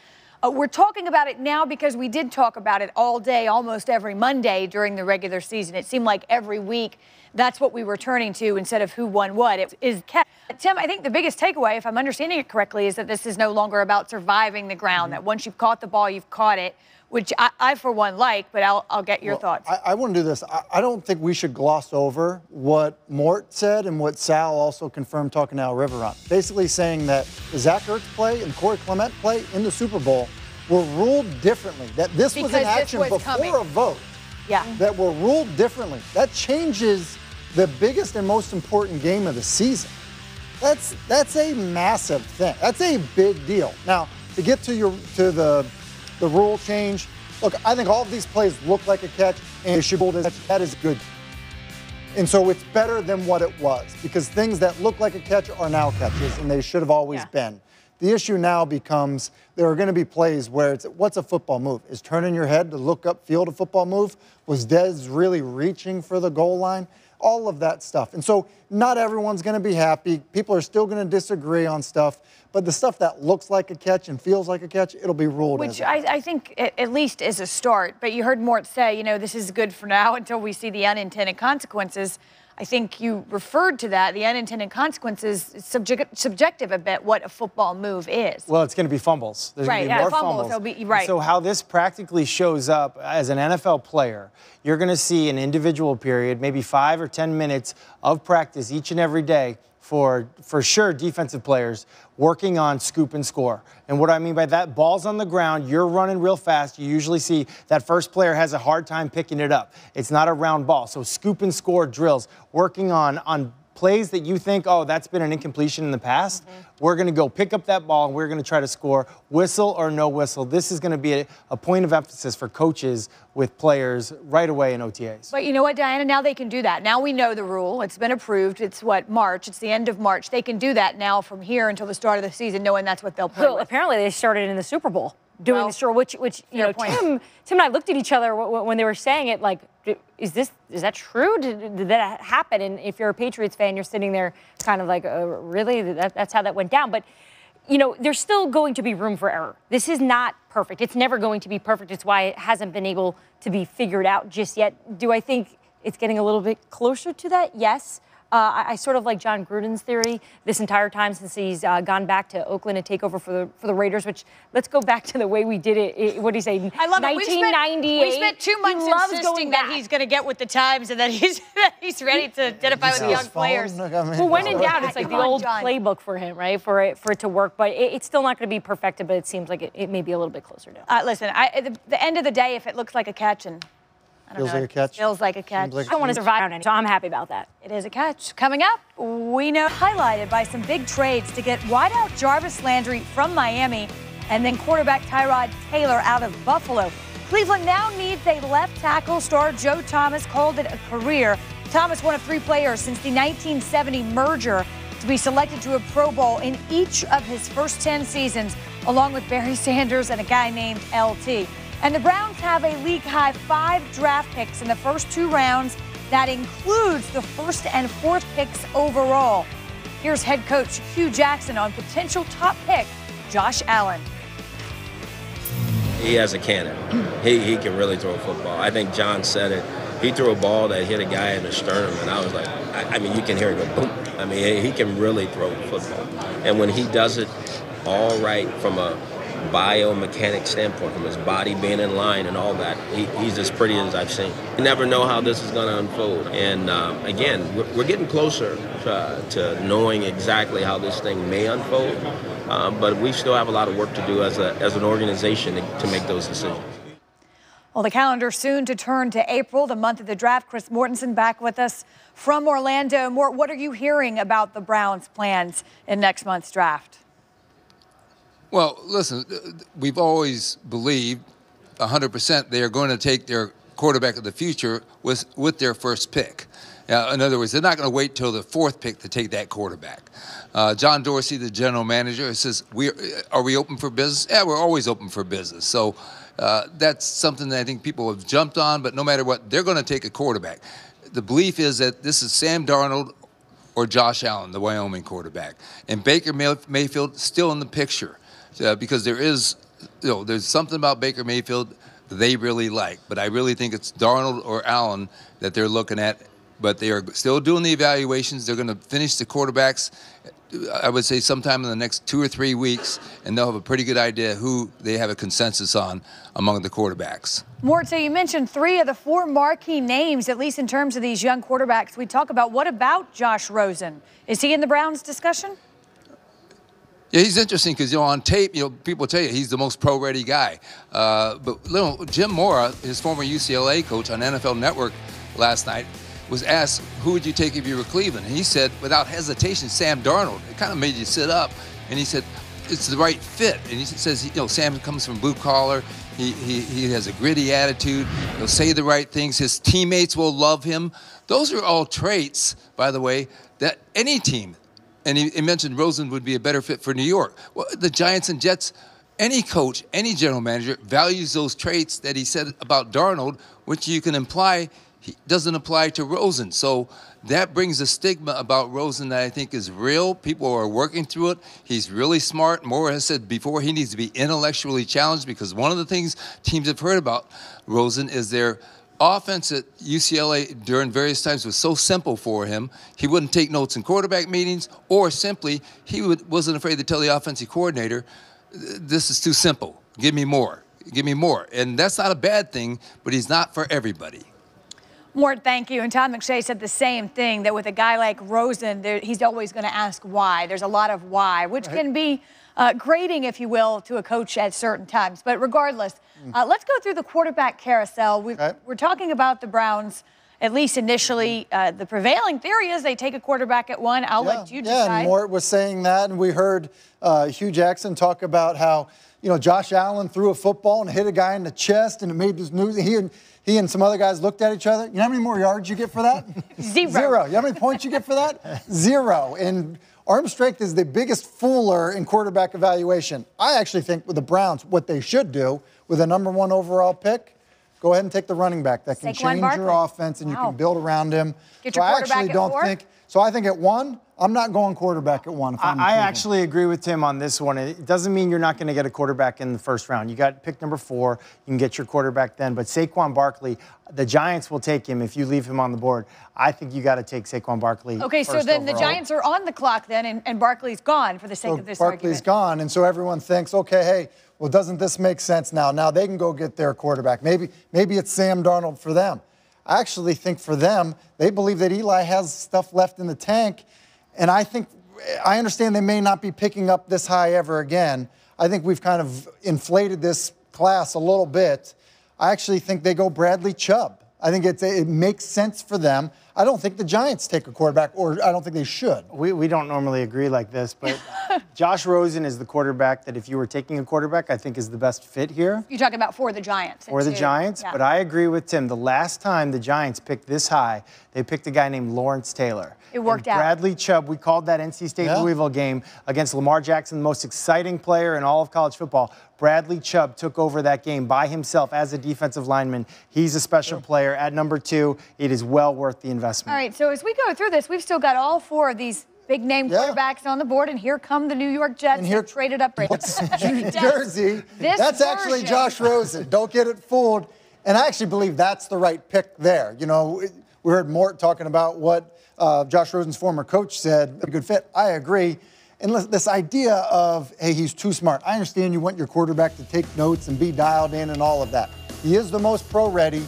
Speaker 1: we're talking about it now because we did talk about it all day, almost every Monday during the regular season. It seemed like every week that's what we were turning to instead of who won what. It is catch. Tim, I think the biggest takeaway, if I'm understanding it correctly, is that this is no longer about surviving the ground, that once you've caught the ball, you've caught it, which I for one, like, but I'll get your thoughts.
Speaker 14: I want to do this. I don't think we should gloss over what Mort said and what Sal also confirmed talking to Al Riveron. Basically saying that the Zach Ertz play and Corey Clement play in the Super Bowl were ruled differently. That this was an action before a vote.
Speaker 1: Yeah.
Speaker 14: That were ruled differently. That changes the biggest and most important game of the season. That's a massive thing. That's a big deal. Now, to get to the rule change. Look, I think all of these plays look like a catch, and that is good. And so it's better than what it was, because things that look like a catch are now catches, and they should have always been. The issue now becomes there are going to be plays where it's, what's a football move? Is turning your head to look upfield a football move? Was Dez really reaching for the goal line? All of that stuff. And so not everyone's going to be happy. People are still going to disagree on stuff. But the stuff that looks like a catch and feels like a catch, it'll be ruled as
Speaker 1: Which I think at least is a start. But you heard Mort say, this is good for now until we see the unintended consequences. I think you referred to that. The unintended consequences is subjective a bit what a football move is.
Speaker 4: Well, it's going to be fumbles. There's going to be more fumbles.
Speaker 1: Right.
Speaker 4: So how this practically shows up as an NFL player, you're going to see an individual period, maybe 5 or 10 minutes of practice each and every day for sure defensive players working on scoop and score. And what I mean by that, ball's on the ground, you're running real fast. You usually see that first player has a hard time picking it up. It's not a round ball. So scoop and score drills, working on plays that you think, oh, that's been an incompletion in the past. We're going to go pick up that ball and we're going to try to score, whistle or no whistle. This is going to be a point of emphasis for coaches with players right away in OTAs.
Speaker 1: But you know what, Diana? Now they can do that. Now we know the rule. It's been approved. It's March. It's the end of March. They can do that now from here until the start of the season, knowing that's what they'll play with.
Speaker 5: Apparently they started in the Super Bowl doing this rule, which Tim and I looked at each other when they were saying it, like, is that true? Did that happen? And if you're a Patriots fan, you're sitting there kind of like, really? That's how that went down. But, there's still going to be room for error. This is not perfect. It's never going to be perfect. It's why it hasn't been able to be figured out just yet. Do I think it's getting a little bit closer to that? Yes. I sort of like John Gruden's theory this entire time since he's gone back to Oakland to take over for the Raiders, which let's go back to the way we did it. What do you say?
Speaker 1: I love
Speaker 5: 1998.
Speaker 1: We spent 2 months insisting that he's going to get with the times and that he's ready to identify with the young players.
Speaker 5: Well, when in doubt, it's like the old playbook for him, right? For it to work, but it's still not going to be perfected. But it seems like it may be a little bit closer now.
Speaker 1: Listen, at the end of the day, if it looks like a catch and
Speaker 14: feels like a catch.
Speaker 1: Feels like a catch.
Speaker 5: I don't want to survive on any, so I'm happy about that.
Speaker 1: It is a catch. Coming up, we know highlighted by some big trades to get wideout Jarvis Landry from Miami and then quarterback Tyrod Taylor out of Buffalo. Cleveland now needs a left tackle. Star Joe Thomas called it a career. Thomas, one of 3 players since the 1970 merger to be selected to a Pro Bowl in each of his first 10 seasons, along with Barry Sanders and a guy named LT. And the Browns have a league-high 5 draft picks in the first 2 rounds. That includes the 1st and 4th picks overall. Here's head coach Hugh Jackson on potential top pick Josh Allen.
Speaker 17: He has a cannon. He can really throw a football. I think John said it. He threw a ball that hit a guy in the sternum, and I was like, I mean, you can hear it go boom. I mean, he can really throw football. And when he does it all right from a biomechanic standpoint, from his body being in line and all that, he's as pretty as I've seen. You never know how this is going to unfold. And again, we're getting closer to knowing exactly how this thing may unfold, but we still have a lot of work to do as an organization to make those decisions.
Speaker 1: Well, the calendar soon to turn to April, the month of the draft. Chris Mortensen back with us from Orlando. Mort, what are you hearing about the Browns' plans in next month's draft?
Speaker 13: Well, listen, we've always believed 100% they are going to take their quarterback of the future with their first pick. In other words, they're not going to wait till the 4th pick to take that quarterback. John Dorsey, the general manager, says, are we open for business? Yeah, we're always open for business. So that's something that I think people have jumped on, but no matter what, they're going to take a quarterback. The belief is that this is Sam Darnold or Josh Allen, the Wyoming quarterback. And Baker Mayfield still in the picture. Because there's something about Baker Mayfield they really like. But I really think it's Darnold or Allen that they're looking at. But they are still doing the evaluations. They're going to finish the quarterbacks, I would say, sometime in the next 2 or 3 weeks, and they'll have a pretty good idea who they have a consensus on among the quarterbacks.
Speaker 1: Mort, so you mentioned 3 of the 4 marquee names, at least in terms of these young quarterbacks we talk about. What about Josh Rosen? Is he in the Browns discussion?
Speaker 13: Yeah, he's interesting because, on tape, people tell you he's the most pro-ready guy. But Jim Mora, his former UCLA coach on NFL Network last night, was asked, who would you take if you were Cleveland? And he said, without hesitation, Sam Darnold. It kind of made you sit up. And he said, it's the right fit. And he says, Sam comes from blue collar. He has a gritty attitude. He'll say the right things. His teammates will love him. Those are all traits, by the way, that any team, and he mentioned Rosen would be a better fit for New York. Well, the Giants and Jets, any coach, any general manager values those traits that he said about Darnold, which you can imply doesn't apply to Rosen. So that brings a stigma about Rosen that I think is real. People are working through it. He's really smart. Moore has said before he needs to be intellectually challenged because one of the things teams have heard about Rosen is their offense at UCLA during various times was so simple for him. He wouldn't take notes in quarterback meetings, or simply he wasn't afraid to tell the offensive coordinator, this is too simple. Give me more. Give me more. And that's not a bad thing, but he's not for everybody.
Speaker 1: Mort, thank you. And Todd McShay said the same thing, that with a guy like Rosen, he's always going to ask why. There's a lot of why, which can be grating, if you will, to a coach at certain times. But regardless, let's go through the quarterback carousel. We're talking about the Browns, at least initially. The prevailing theory is they take a quarterback at 1. I'll let you decide.
Speaker 14: Yeah, and Mort was saying that, and we heard Hugh Jackson talk about how, Josh Allen threw a football and hit a guy in the chest, and it made this news. He and some other guys looked at each other. You know how many more yards you get for that?
Speaker 1: 0.
Speaker 14: 0. You know how many points you get for that? 0. And arm strength is the biggest fooler in quarterback evaluation. I actually think with the Browns, what they should do with a #1 overall pick, go ahead and take the running back. That can
Speaker 1: Saquon
Speaker 14: change
Speaker 1: Barkley.
Speaker 14: your offense, and you can build around him.
Speaker 1: Get
Speaker 14: So
Speaker 1: your
Speaker 14: I
Speaker 1: quarterback
Speaker 14: actually
Speaker 1: at
Speaker 14: don't
Speaker 1: 4?
Speaker 14: think. So I think at 1, I'm not going quarterback at 1. If I'm
Speaker 4: I
Speaker 14: Cleveland.
Speaker 4: actually agree with Tim on this one. It doesn't mean you're not going to get a quarterback in the first round. You got pick number 4. You can get your quarterback then. But Saquon Barkley, the Giants will take him if you leave him on the board. I think you got to take Saquon Barkley.
Speaker 1: Okay, so
Speaker 4: first
Speaker 1: then
Speaker 4: overall.
Speaker 1: the Giants are on the clock then, and Barkley's gone for the sake of this
Speaker 14: Barkley's
Speaker 1: argument.
Speaker 14: gone, and so everyone thinks, okay, hey, well, doesn't this make sense now? Now they can go get their quarterback. Maybe it's Sam Darnold for them. I actually think for them, they believe that Eli has stuff left in the tank, and I understand they may not be picking up this high ever again. I think we've kind of inflated this class a little bit. I actually think they go Bradley Chubb. I think it makes sense for them. I don't think the Giants take a quarterback, or I don't think they should.
Speaker 4: We don't normally agree like this, but Josh Rosen is the quarterback that if you were taking a quarterback, I think is the best fit here.
Speaker 1: You're talking about for the Giants.
Speaker 4: For the Giants,
Speaker 1: yeah.
Speaker 4: but I agree with Tim. The last time the Giants picked this high, they picked a guy named Lawrence Taylor.
Speaker 1: It worked out.
Speaker 4: Bradley Chubb, we called that NC State-Louisville game against Lamar Jackson, the most exciting player in all of college football. Bradley Chubb took over that game by himself as a defensive lineman. He's a special player. At number 2, it is well worth the investment.
Speaker 1: All right, so as we go through this, we've still got all 4 of these big-name quarterbacks on the board, and here come the New York Jets.
Speaker 14: And here
Speaker 1: traded up.
Speaker 14: Jersey. That's actually Josh Rosen. Don't get it fooled. And I actually believe that's the right pick there. You know, we heard Mort talking about what Josh Rosen's former coach said, a good fit. I agree. And this idea of, hey, he's too smart. I understand you want your quarterback to take notes and be dialed in and all of that. He is the most pro-ready.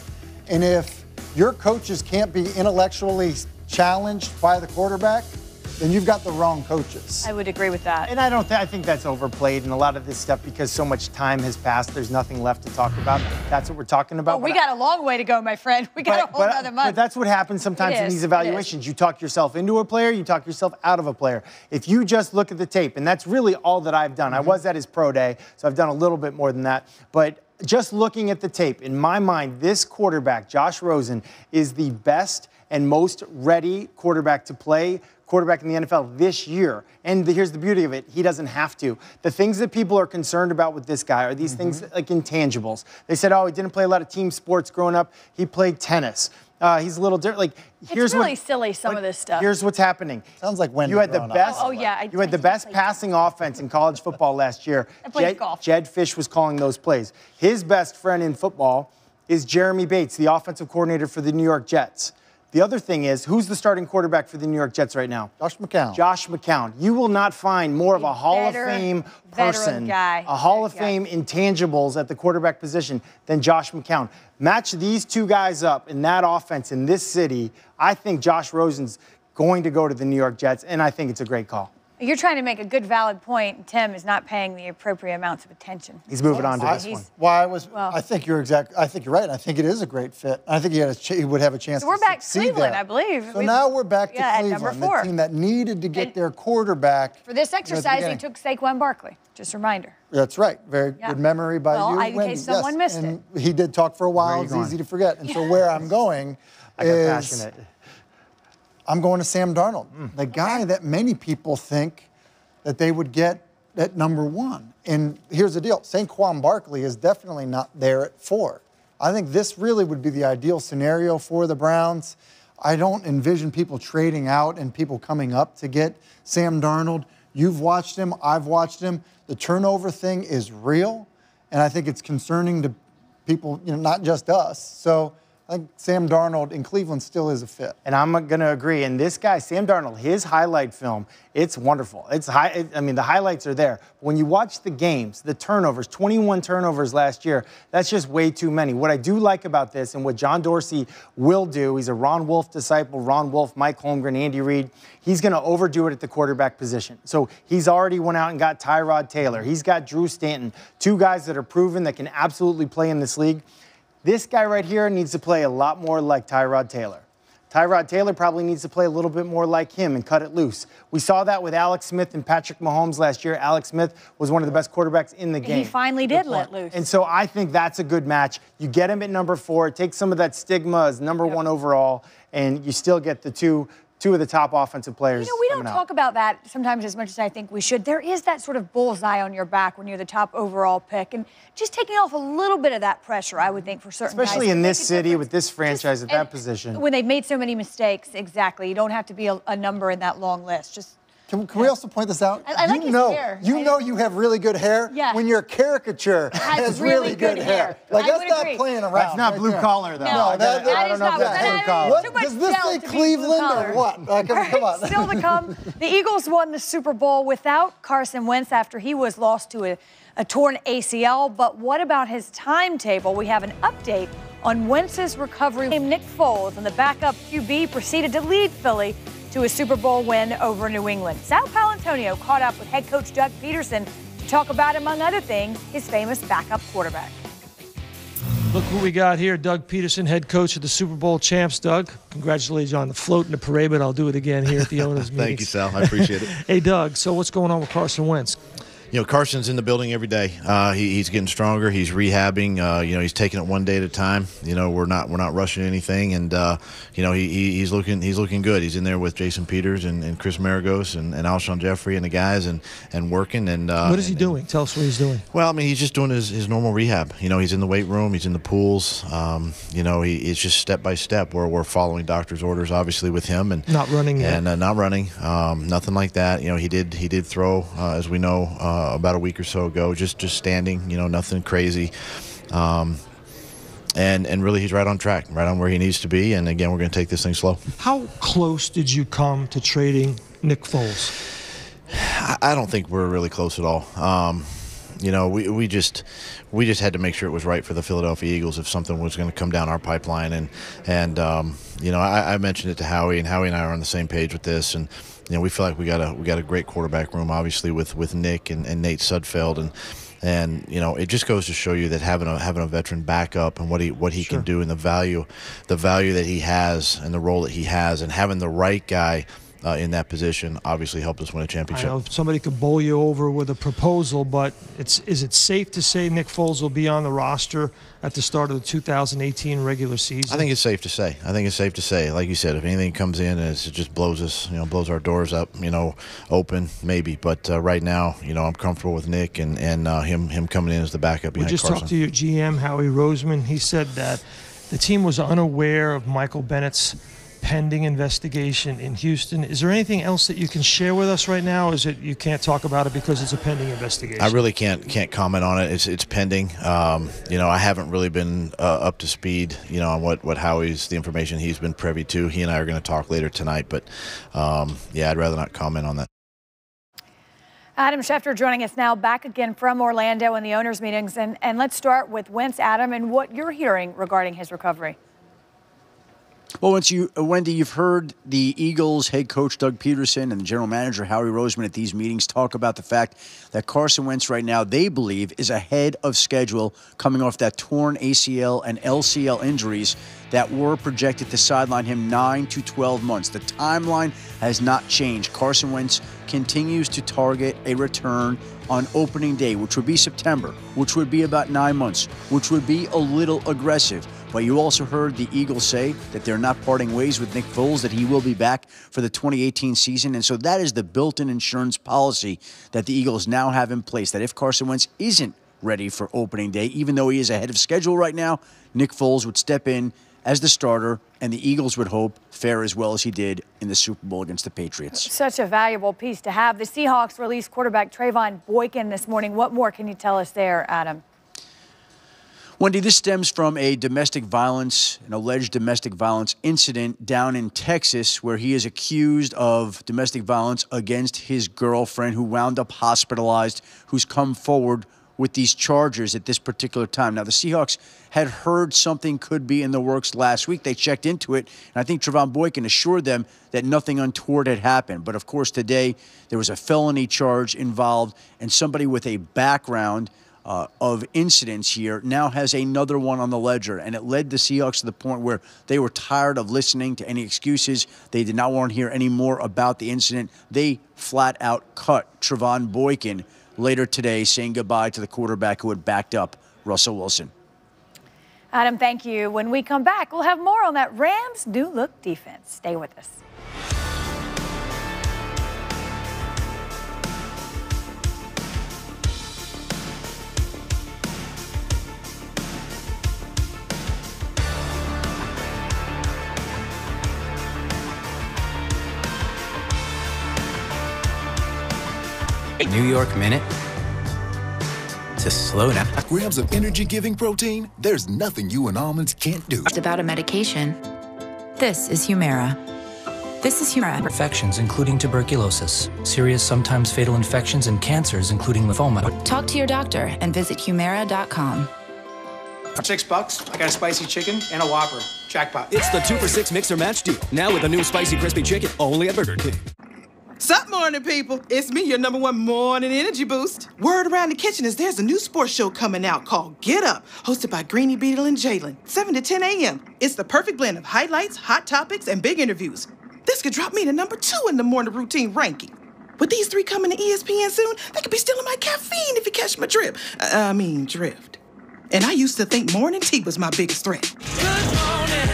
Speaker 14: And if your coaches can't be intellectually challenged by the quarterback, then you've got the wrong coaches.
Speaker 1: I would agree with that.
Speaker 4: And I think that's overplayed in a lot of this stuff because so much time has passed. There's nothing left to talk about. That's what we're talking about.
Speaker 1: Oh, we got a long way to go, my friend. We got a whole other month.
Speaker 4: But that's what happens sometimes in these evaluations. You talk yourself into a player, you talk yourself out of a player. If you just look at the tape, and that's really all that I've done. I was at his pro day, so I've done a little bit more than that. But just looking at the tape, in my mind, this quarterback, Josh Rosen, is the best and most ready quarterback to play quarterback in the NFL this year. And here's the beauty of it. He doesn't have to. The things that people are concerned about with this guy are these things like intangibles. They said, oh, he didn't play a lot of team sports growing up. He played tennis. He's a little different. Like,
Speaker 1: it's really silly, some of this stuff.
Speaker 4: Here's what's happening.
Speaker 14: Sounds like Wendy.
Speaker 4: You had the best.
Speaker 1: Oh, yeah.
Speaker 4: You had the best passing offense in college football last year.
Speaker 1: I played golf.
Speaker 4: Jed Fish was calling those plays. His best friend in football is Jeremy Bates, the offensive coordinator for the New York Jets. The other thing is, who's the starting quarterback for the New York Jets right now?
Speaker 14: Josh McCown.
Speaker 4: Josh McCown. You will not find more of a Hall of Fame person, a Hall of Fame intangibles at the quarterback position than Josh McCown. Match these two guys up in that offense in this city. I think Josh Rosen's going to go to the New York Jets, and I think it's a great call.
Speaker 1: You're trying to make a good, valid point, and Tim is not paying the appropriate amounts of attention.
Speaker 4: He's moving on to this one.
Speaker 14: Well, I think you're I think you're right. I think it is a great fit. I think he would have a chance.
Speaker 1: So we're back to
Speaker 14: succeed
Speaker 1: Cleveland,
Speaker 14: there.
Speaker 1: I believe.
Speaker 14: So now we're back to Cleveland,
Speaker 1: at number 4.
Speaker 14: the team that needed to get their quarterback.
Speaker 1: For this exercise, he took Saquon Barkley. Just a reminder.
Speaker 14: That's right. Very good memory by you,
Speaker 1: in
Speaker 14: Wendy.
Speaker 1: case someone missed
Speaker 14: it. He did talk for a while. It's easy to forget. And so where I'm going is
Speaker 4: passionate.
Speaker 14: I'm going to Sam Darnold, the guy that many people think that they would get at number 1. And here's the deal. Saquon Barkley is definitely not there at 4. I think this really would be the ideal scenario for the Browns. I don't envision people trading out and people coming up to get Sam Darnold. You've watched him. I've watched him. The turnover thing is real, and I think it's concerning to people, not just us. So I think Sam Darnold in Cleveland still is a fit.
Speaker 4: And I'm going to agree. And this guy, Sam Darnold, his highlight film, it's wonderful. I mean, the highlights are there. When you watch the games, the turnovers, 21 turnovers last year, that's just way too many. What I do like about this and what John Dorsey will do, he's a Ron Wolf disciple, Ron Wolf, Mike Holmgren, Andy Reid, he's going to overdo it at the quarterback position. So he's already went out and got Tyrod Taylor. He's got Drew Stanton, 2 guys that are proven that can absolutely play in this league. This guy right here needs to play a lot more like Tyrod Taylor. Tyrod Taylor probably needs to play a little bit more like him and cut it loose. We saw that with Alex Smith and Patrick Mahomes last year. Alex Smith was one of the best quarterbacks in the game.
Speaker 1: He finally did let loose.
Speaker 4: And so I think that's a good match. You get him at number 4, take some of that stigma as number 1 overall, and you still get the 2 two of the top offensive players.
Speaker 1: You know, we don't talk about that sometimes as much as I think we should. There is that sort of bullseye on your back when you're the top overall pick, and just taking off a little bit of that pressure, I would think, for certain guys.
Speaker 4: Especially in this city with this franchise at that position.
Speaker 1: When they've made so many mistakes, exactly. You don't have to be a number in that long list. Just
Speaker 14: Can we also point this out?
Speaker 1: I like his hair.
Speaker 14: You know you have really good hair when your caricature has really good hair. Like, that's not playing around.
Speaker 4: That's not blue collar, though.
Speaker 14: No,
Speaker 1: that is not blue collar.
Speaker 14: Does this say Cleveland or what? Come on.
Speaker 1: Still to come, the Eagles won the Super Bowl without Carson Wentz after he was lost to a torn ACL. But what about his timetable? We have an update on Wentz's recovery. Nick Foles and the backup QB proceeded to lead Philly to a Super Bowl win over New England. Sal Paolantonio caught up with head coach Doug Peterson to talk about, among other things, his famous backup quarterback.
Speaker 7: Look who we got here, Doug Peterson, head coach of the Super Bowl champs. Doug, congratulations on the float in the parade, but I'll do it again here at the owners' meeting.
Speaker 18: Thank you, Sal. I appreciate it.
Speaker 7: Hey, Doug, so what's going on with Carson Wentz?
Speaker 18: You know, Carson's in the building every day. He's getting stronger. He's rehabbing. You know, he's taking it one day at a time. You know, we're not rushing anything, and you know, he's looking good. He's in there with Jason Peters and Chris Maragos and Alshon Jeffrey and the guys and working. And
Speaker 7: what is he doing? Tell us what he's doing.
Speaker 18: Well, I mean, he's just doing his normal rehab. You know, he's in the weight room. He's in the pools. You know, it's just step by step where we're following doctor's orders, obviously, with him and
Speaker 7: not running yet.
Speaker 18: And not running. Nothing like that. You know, he did throw, as we know. About a week or so ago, just standing, you know, nothing crazy, and really he's right on track, right on where he needs to be. And again, we're going to take this thing slow.
Speaker 7: How close did you come to trading Nick Foles?
Speaker 18: I don't think we're really close at all. You know, we just had to make sure it was right for the Philadelphia Eagles if something was going to come down our pipeline. And you know, I mentioned it to Howie, and Howie and I are on the same page with this. And you know, we feel like we got a great quarterback room, obviously with Nick and Nate Sudfeld, and you know, it just goes to show you that having a veteran backup and what he can do, and the value that he has and the role that he has, and having the right guy in that position obviously helped us win a championship.
Speaker 7: I know somebody could bowl you over with a proposal, but is it safe to say Nick Foles will be on the roster at the start of the 2018 regular season?
Speaker 18: I think it's safe to say. Like you said, if anything comes in and it just blows our doors up, you know, open, maybe. But right now, you know, I'm comfortable with Nick and him coming in as the backup behind Carson.
Speaker 7: We just talked to your GM, Howie Roseman. He said that the team was unaware of Michael Bennett's pending investigation in Houston. Is there anything else that you can share with us right now? Or is it you can't talk about it because it's a pending investigation?
Speaker 18: I really can't comment on it. It's pending. You know, I haven't really been up to speed, you know, on what Howie's, the information he's been privy to. He and I are going to talk later tonight, but yeah, I'd rather not comment on that.
Speaker 1: Adam Schefter joining us now, back again from Orlando in the owners' meetings. And let's start with Wentz, Adam, and what you're hearing regarding his recovery.
Speaker 12: Well, Wendy, you've heard the Eagles head coach Doug Peterson and the general manager Howie Roseman at these meetings talk about the fact that Carson Wentz right now, they believe, is ahead of schedule coming off that torn ACL and LCL injuries that were projected to sideline him 9 to 12 months. The timeline has not changed. Carson Wentz continues to target a return on opening day, which would be September, which would be about 9 months, which would be a little aggressive. But you also heard the Eagles say that they're not parting ways with Nick Foles, that he will be back for the 2018 season. And so that is the built-in insurance policy that the Eagles now have in place, that if Carson Wentz isn't ready for opening day, even though he is ahead of schedule right now, Nick Foles would step in as the starter, and the Eagles would hope fare as well as he did in the Super Bowl against the Patriots.
Speaker 1: Such a valuable piece to have. The Seahawks released quarterback Trayvon Boykin this morning. What more can you tell us there, Adam?
Speaker 12: Wendy, this stems from an alleged domestic violence incident down in Texas, where he is accused of domestic violence against his girlfriend, who wound up hospitalized, who's come forward with these charges at this particular time. Now, the Seahawks had heard something could be in the works last week. They checked into it, and I think Trayvon Boykin assured them that nothing untoward had happened. But, of course, today there was a felony charge involved, and somebody with a background of incidents here now has another one on the ledger, and it led the Seahawks to the point where they were tired of listening to any excuses. They did not want to hear any more about the incident. They flat out cut Trayvon Boykin later today, saying goodbye to the quarterback who had backed up Russell Wilson.
Speaker 1: Adam, thank you. When we come back, we'll have more on that Rams' new look defense. Stay with us.
Speaker 19: New York Minute to slow down.
Speaker 20: Grams of energy-giving protein, there's nothing you and almonds can't do.
Speaker 21: It's about a medication. This is Humira. This is Humira.
Speaker 22: Infections, including tuberculosis, serious, sometimes fatal infections, and cancers, including lymphoma.
Speaker 21: Talk to your doctor and visit Humira.com.
Speaker 23: For $6, I got a spicy chicken and a Whopper. Jackpot.
Speaker 24: It's the 2 for $6 Mixer Match deal. Now with a new spicy crispy chicken, only at Burger King.
Speaker 25: Sup, morning people. It's me, your #1 morning energy boost. Word around the kitchen is there's a new sports show coming out called Get Up, hosted by Greenie Beetle and Jalen, 7 to 10 a.m. It's the perfect blend of highlights, hot topics, and big interviews. This could drop me to #2 in the morning routine ranking. With these 3 coming to ESPN soon, they could be stealing my caffeine if you catch my drift. Drift. And I used to think morning tea was my biggest threat.
Speaker 26: Good morning.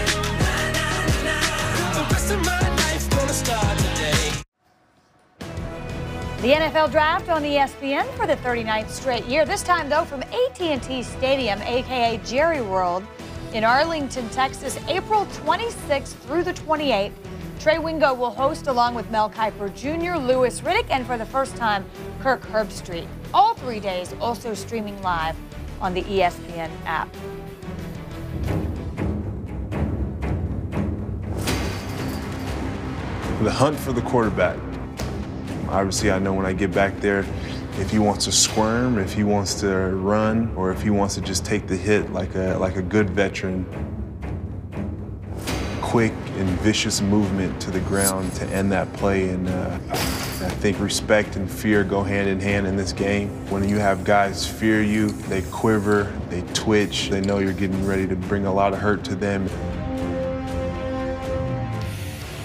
Speaker 26: The rest of my life gonna start today.
Speaker 1: The NFL Draft on ESPN for the 39th straight year. This time, though, from AT&T Stadium, a.k.a. Jerry World, in Arlington, Texas, April 26th through the 28th. Trey Wingo will host along with Mel Kiper Jr., Louis Riddick, and for the first time, Kirk Herbstreit. All 3 days also streaming live on the ESPN app.
Speaker 27: The hunt for the quarterback. Obviously, I know when I get back there, if he wants to squirm, if he wants to run, or if he wants to just take the hit like a good veteran. Quick and vicious movement to the ground to end that play, and I think respect and fear go hand in hand in this game. When you have guys fear you, they quiver, they twitch, they know you're getting ready to bring a lot of hurt to them.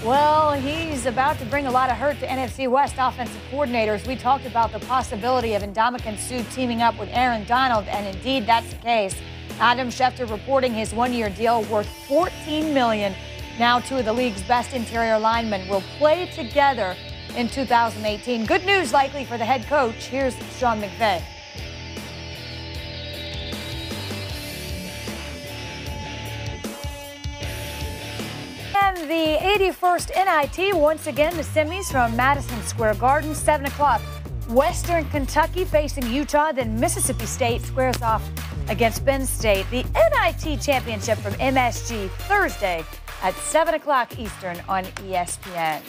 Speaker 1: Well, he's about to bring a lot of hurt to NFC West offensive coordinators. We talked about the possibility of Ndamukong Suh teaming up with Aaron Donald, and indeed that's the case. Adam Schefter reporting his one-year deal worth $14 million. Now 2 of the league's best interior linemen will play together in 2018. Good news likely for the head coach. Here's Sean McVay. And the 81st NIT, once again, the semis from Madison Square Garden, 7 o'clock. Western Kentucky facing Utah, then Mississippi State squares off against Penn State. The NIT championship from MSG Thursday at 7 o'clock Eastern on ESPN.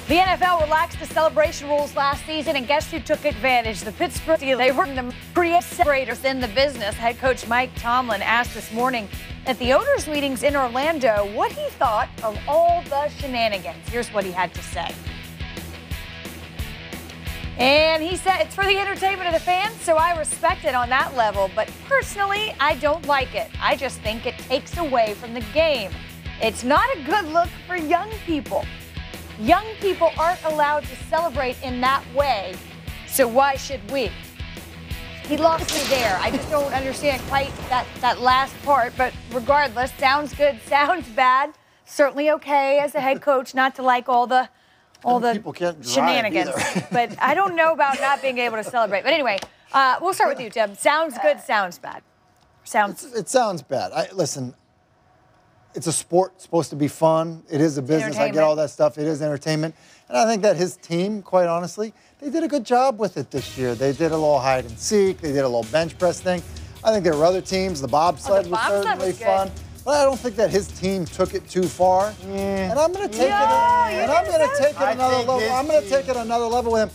Speaker 1: The NFL relaxed the celebration rules last season, and guess who took advantage? The Pittsburgh Steelers. They were the creators separators in the business. Head coach Mike Tomlin asked this morning at the owners' meetings in Orlando what he thought of all the shenanigans. Here's what he had to say. And he said it's for the entertainment of the fans, so I respect it on that level. But personally, I don't like it. I just think it takes away from the game. It's not a good look for young people. Young people aren't allowed to celebrate in that way, so why should we? He lost me there. I just don't understand quite that last part, but regardless, sounds good, sounds bad. Certainly okay as a head coach not to like all the shenanigans. But I don't know about not being able to celebrate. But anyway, we'll start with you, Tim. Sounds good, sounds bad.
Speaker 14: It sounds bad. Listen, it's a sport, it's supposed to be fun. It is a business. I get all that stuff. It is entertainment. And I think that his team, quite honestly, they did a good job with it this year. They did a little hide and seek. They did a little bench press thing. I think there were other teams. The bobsled was certainly fun. But I don't think that his team took it too far. And I'm going to take it another level. I'm going to take it another level with him.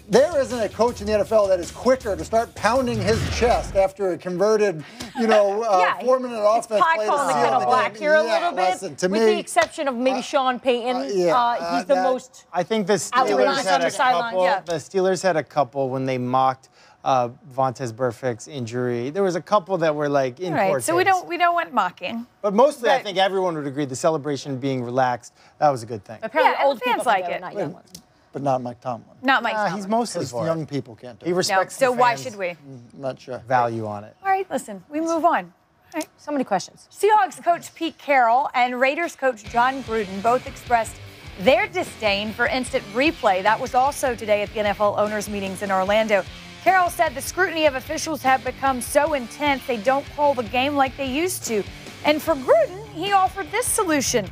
Speaker 14: There isn't a coach in the NFL that is quicker to start pounding his chest after a converted, 4-minute offense.
Speaker 5: It's pot calling the kettle black here a little bit.
Speaker 14: Listen, to
Speaker 5: with
Speaker 14: me,
Speaker 5: the exception of maybe Sean Payton, he's the most.
Speaker 4: I think the Steelers had a couple. The Steelers had a couple when they mocked Vontaze Burfict's injury. There was a couple that were like in poor taste.
Speaker 1: So we don't want mocking.
Speaker 4: But mostly, I think everyone would agree the celebration being relaxed, that was a good thing.
Speaker 5: Apparently, old
Speaker 1: fans like it.
Speaker 5: Not young ones.
Speaker 14: But not Mike Tomlin.
Speaker 1: Not Mike Tomlin.
Speaker 14: He's mostly for young people can't do it.
Speaker 4: He respects
Speaker 1: So
Speaker 4: the
Speaker 1: why
Speaker 4: fans'
Speaker 1: should we?
Speaker 14: Not sure.
Speaker 4: value on it.
Speaker 1: All right, listen, we move on. All right.
Speaker 5: So many questions.
Speaker 1: Seahawks coach Pete Carroll and Raiders coach John Gruden both expressed their disdain for instant replay. That was also today at the NFL owners' meetings in Orlando. Carroll said the scrutiny of officials have become so intense they don't call the game like they used to. And for Gruden, he offered this solution.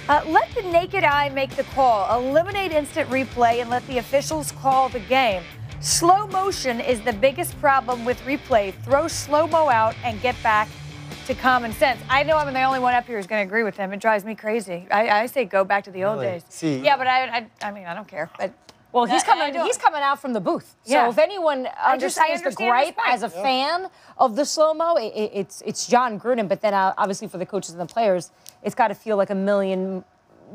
Speaker 1: Let the naked eye make the call. Eliminate instant replay and let the officials call the game. Slow motion is the biggest problem with replay. Throw slow-mo out and get back to common sense. I know I'm the only one up here who's going to agree with him. It drives me crazy. I say go back to the old days.
Speaker 4: See,
Speaker 1: yeah, but I mean, I don't care. But
Speaker 5: well, he's coming out from the booth.
Speaker 1: Yeah.
Speaker 5: So if anyone understands the gripe as a fan of the slow-mo, it's John Gruden. But then obviously for the coaches and the players, it's got to feel like a million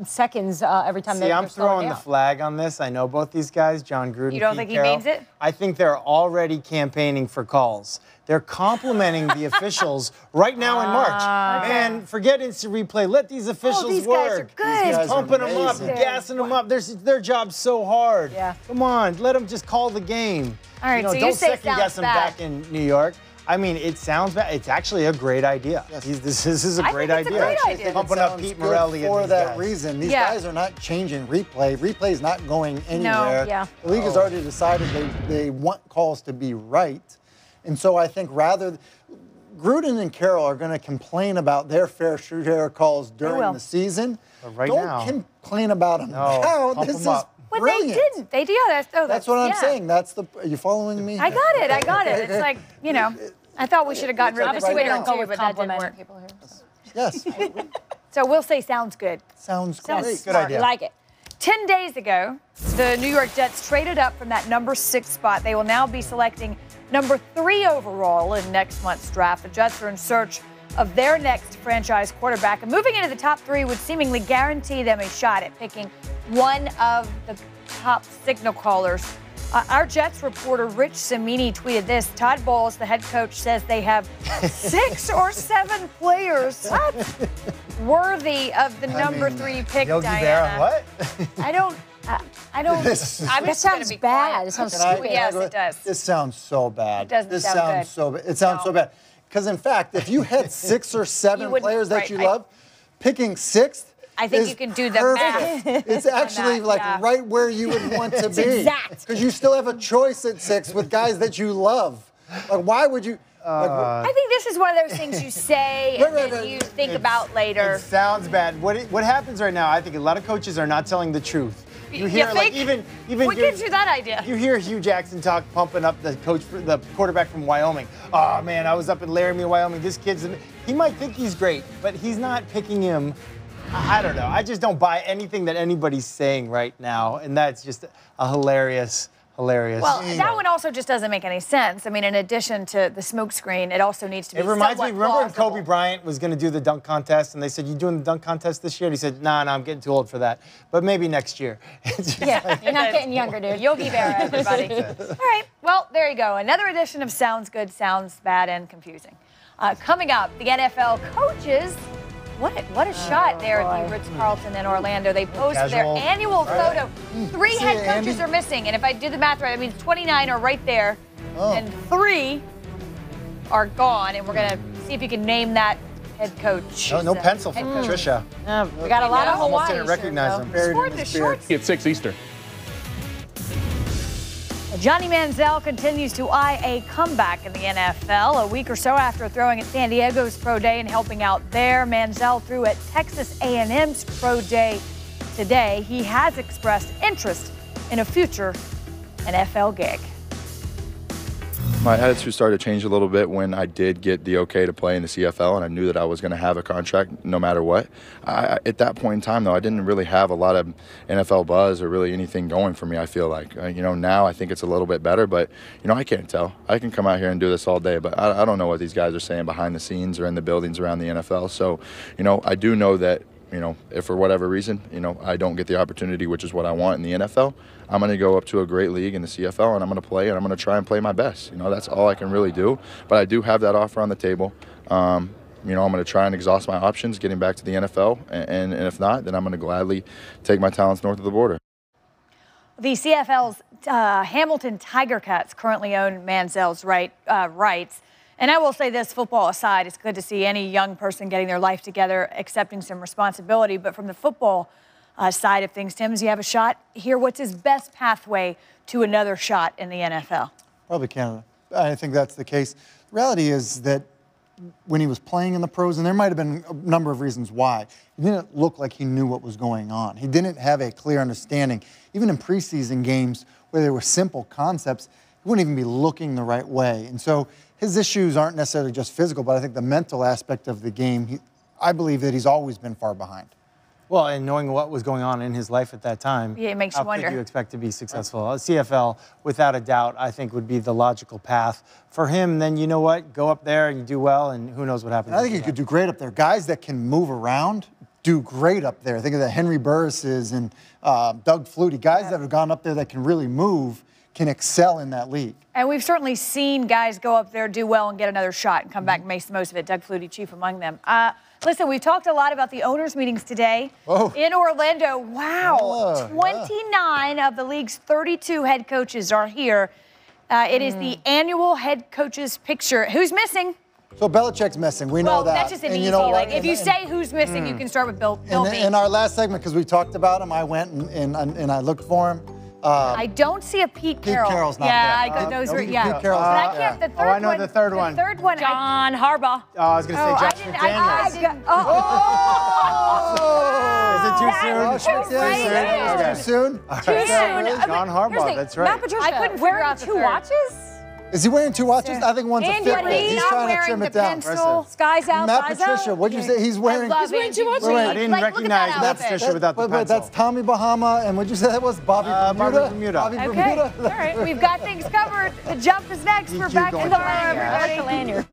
Speaker 5: seconds every time.
Speaker 4: See, I'm throwing the flag on this. I know both these guys, John Gruden.
Speaker 1: You don't
Speaker 4: Pete
Speaker 1: think
Speaker 4: Carroll.
Speaker 1: he means it?
Speaker 4: I think they're already campaigning for calls. They're complimenting the officials right now in March. Man, forget instant replay. Let these officials
Speaker 1: these
Speaker 4: work.
Speaker 1: guys are good.
Speaker 4: He's pumping them up, and gassing them up. Their job's so hard.
Speaker 1: Yeah.
Speaker 4: Come on, let them just call the game.
Speaker 1: All right, so you
Speaker 4: don't
Speaker 1: say
Speaker 4: second guess them back in New York. I mean, it sounds bad. It's actually a great idea.
Speaker 14: Yes.
Speaker 4: This is a great
Speaker 1: think it's
Speaker 4: idea.
Speaker 1: a great idea.
Speaker 4: Pumping up Pete Morelli
Speaker 14: for
Speaker 4: and
Speaker 14: that
Speaker 4: guys.
Speaker 14: reason. These
Speaker 1: Yeah.
Speaker 14: guys are not changing replay. Replay is not going anywhere.
Speaker 1: yeah.
Speaker 14: The league has already decided they want calls to be right. And so I think Gruden and Carroll are going to complain about their fair share of calls during the season.
Speaker 4: But right
Speaker 14: Don't
Speaker 4: now,
Speaker 14: complain about them now.
Speaker 4: pump
Speaker 14: This
Speaker 4: them
Speaker 14: is
Speaker 4: up.
Speaker 1: But
Speaker 14: brilliant.
Speaker 1: they didn't. They do. That's
Speaker 14: what I'm
Speaker 1: yeah.
Speaker 14: saying. Are you following me?
Speaker 1: I got it. It's like, I thought we should have gotten rid of the
Speaker 5: Obviously, we
Speaker 1: Twitter
Speaker 5: don't go
Speaker 1: too,
Speaker 5: with
Speaker 1: but that didn't work.
Speaker 5: complimenting people here.
Speaker 14: Yes.
Speaker 1: So we'll say sounds good.
Speaker 14: Sounds
Speaker 1: Sounds
Speaker 14: great.
Speaker 1: smart.
Speaker 4: idea.
Speaker 5: Like it.
Speaker 1: 10 days ago, the New York Jets traded up from that number 6 spot. They will now be selecting number 3 overall in next month's draft. The Jets are in search of their next franchise quarterback, and moving into the top 3 would seemingly guarantee them a shot at picking one of the top signal callers. Our Jets reporter Rich Cimini tweeted this. Todd Bowles, the head coach, says they have 6 or 7 players worthy of the number 3 pick.
Speaker 4: Yogi
Speaker 1: Diana.
Speaker 4: Berra, what?
Speaker 1: I don't. I'm
Speaker 5: That
Speaker 1: just gonna
Speaker 5: sounds
Speaker 1: be
Speaker 5: bad.
Speaker 1: quiet.
Speaker 5: It sounds
Speaker 14: Can I-
Speaker 5: stupid.
Speaker 1: Yes,
Speaker 14: can I go-
Speaker 1: it does.
Speaker 14: This sounds so bad.
Speaker 1: It doesn't
Speaker 14: this
Speaker 1: sound
Speaker 14: sounds
Speaker 1: good.
Speaker 14: so bad. It sounds so bad. Because in fact, if you had 6 or 7
Speaker 1: wouldn't-
Speaker 14: players that
Speaker 1: right,
Speaker 14: you
Speaker 1: I-
Speaker 14: love, picking 6th.
Speaker 1: I think
Speaker 14: is
Speaker 1: you can do the
Speaker 14: perfect.
Speaker 1: math.
Speaker 14: It's actually
Speaker 1: that,
Speaker 14: like
Speaker 1: yeah.
Speaker 14: right where you would want to be.
Speaker 5: exact.
Speaker 14: Because you still have a choice at 6 with guys that you love. Like, why would you?
Speaker 1: I think this is one of those things you say and then you think about later.
Speaker 4: It sounds bad. What happens right now? I think a lot of coaches are not telling the truth. You hear like even
Speaker 1: what gives you that idea?
Speaker 4: You hear Hugh Jackson talk, pumping up the quarterback from Wyoming. Oh man, I was up in Laramie, Wyoming. This kid's he might think he's great, but he's not picking him. I don't know. I just don't buy anything that anybody's saying right now, and that's just a hilarious.
Speaker 1: Well, that one also just doesn't make any sense. I mean, in addition to the smokescreen, it also needs to be.
Speaker 4: It reminds me.
Speaker 1: somewhat
Speaker 4: Remember when
Speaker 1: plausible.
Speaker 4: Kobe Bryant was going to do the dunk contest, and they said, "You doing the dunk contest this year?" And he said, "No, I'm getting too old for that, but maybe next year."
Speaker 5: Yeah, you're not getting younger, dude.
Speaker 1: Yogi Berra, everybody. All right. Well, there you go. Another edition of Sounds Good, Sounds Bad, and Confusing. Coming up, the NFL coaches. What a shot there at the Ritz-Carlton in Orlando. They posted their annual photo. 3 head coaches are missing, and if I did the math right, that means 29 are right there, and 3 are gone. And we're gonna see if you can name that head coach.
Speaker 4: No pencil for Patricia.
Speaker 5: We got a lot of
Speaker 4: Almost
Speaker 5: Hawaii
Speaker 4: didn't recognize him.
Speaker 1: Sport the shorts.
Speaker 2: It's 6 Easter.
Speaker 1: Johnny Manziel continues to eye a comeback in the NFL. A week or so after throwing at San Diego's Pro Day and helping out there, Manziel threw at Texas A&M's Pro Day today. He has expressed interest in a future NFL gig.
Speaker 2: My attitude started to change a little bit when I did get the okay to play in the CFL, and I knew that I was going to have a contract no matter what. At that point in time, though, I didn't really have a lot of NFL buzz or really anything going for me, I feel like. Now I think it's a little bit better, but, I can't tell. I can come out here and do this all day, but I don't know what these guys are saying behind the scenes or in the buildings around the NFL. So, I do know that, if for whatever reason, I don't get the opportunity, which is what I want in the NFL, I'm going to go up to a great league in the CFL and I'm going to play and I'm going to try and play my best. That's all I can really do. But I do have that offer on the table. I'm going to try and exhaust my options getting back to the NFL. And if not, then I'm going to gladly take my talents north of the border.
Speaker 1: The CFL's Hamilton Tiger Cats currently own Manziel's rights. And I will say this, football aside, it's good to see any young person getting their life together, accepting some responsibility. But from the football side of things, Tim, does he have a shot here? What's his best pathway to another shot in the NFL?
Speaker 14: Probably Canada. I think that's the case. The reality is that when he was playing in the pros, and there might have been a number of reasons why. He didn't look like he knew what was going on. He didn't have a clear understanding. Even in preseason games where there were simple concepts, he wouldn't even be looking the right way. And so his issues aren't necessarily just physical, but I think the mental aspect of the game, I believe that he's always been far behind.
Speaker 4: Well, and knowing what was going on in his life at that time,
Speaker 1: yeah, it makes you wonder.
Speaker 4: How could you expect to be successful? CFL, without a doubt, I think would be the logical path for him. Then you know what? Go up there and you do well, and who knows what happens.
Speaker 14: And I think he could do great up there. Guys that can move around do great up there. Think of the Henry Burris's and Doug Flutie. Guys that have gone up there that can really move can excel in that league.
Speaker 1: And we've certainly seen guys go up there, do well, and get another shot and come back and make the most of it. Doug Flutie, chief among them. Listen, we've talked a lot about the owners' meetings today in Orlando. Wow, 29 of the league's 32 head coaches are here. It is the annual head coaches picture. Who's missing?
Speaker 14: So Belichick's missing. We know that.
Speaker 1: Well, that's just an easy. Like, if you say who's missing, you can start with Bill
Speaker 14: in our last segment, because we talked about him, I went and I looked for him.
Speaker 1: I don't see a Pete Carroll.
Speaker 14: Pete Carroll's not
Speaker 1: there. Those were,
Speaker 14: Pete Carroll's
Speaker 1: but I can't. The third
Speaker 4: I know the third one.
Speaker 1: The third one.
Speaker 5: John Harbaugh.
Speaker 4: Oh, I was going to say Josh McDaniels. Is it too soon?
Speaker 14: Too soon?
Speaker 4: John Harbaugh, that's right.
Speaker 5: Matt Patricia,
Speaker 1: I couldn't figure
Speaker 5: wearing
Speaker 1: out the
Speaker 5: 2
Speaker 1: third.
Speaker 5: watches?
Speaker 14: Is he wearing 2 watches? I think one's a fit. He's trying to trim it down.
Speaker 5: Skies out,
Speaker 14: Matt
Speaker 5: eyes
Speaker 14: Patricia,
Speaker 5: out.
Speaker 14: what'd you say? He's wearing
Speaker 5: 2 watches.
Speaker 4: I didn't recognize Matt Patricia without the pencil.
Speaker 14: That's Tommy Bahama, and what'd you say that was? Bobby Bermuda? Bobby
Speaker 1: Okay,
Speaker 14: Bermuda?
Speaker 1: all right. We've got things covered. The jump is next. We're back in the lanyard.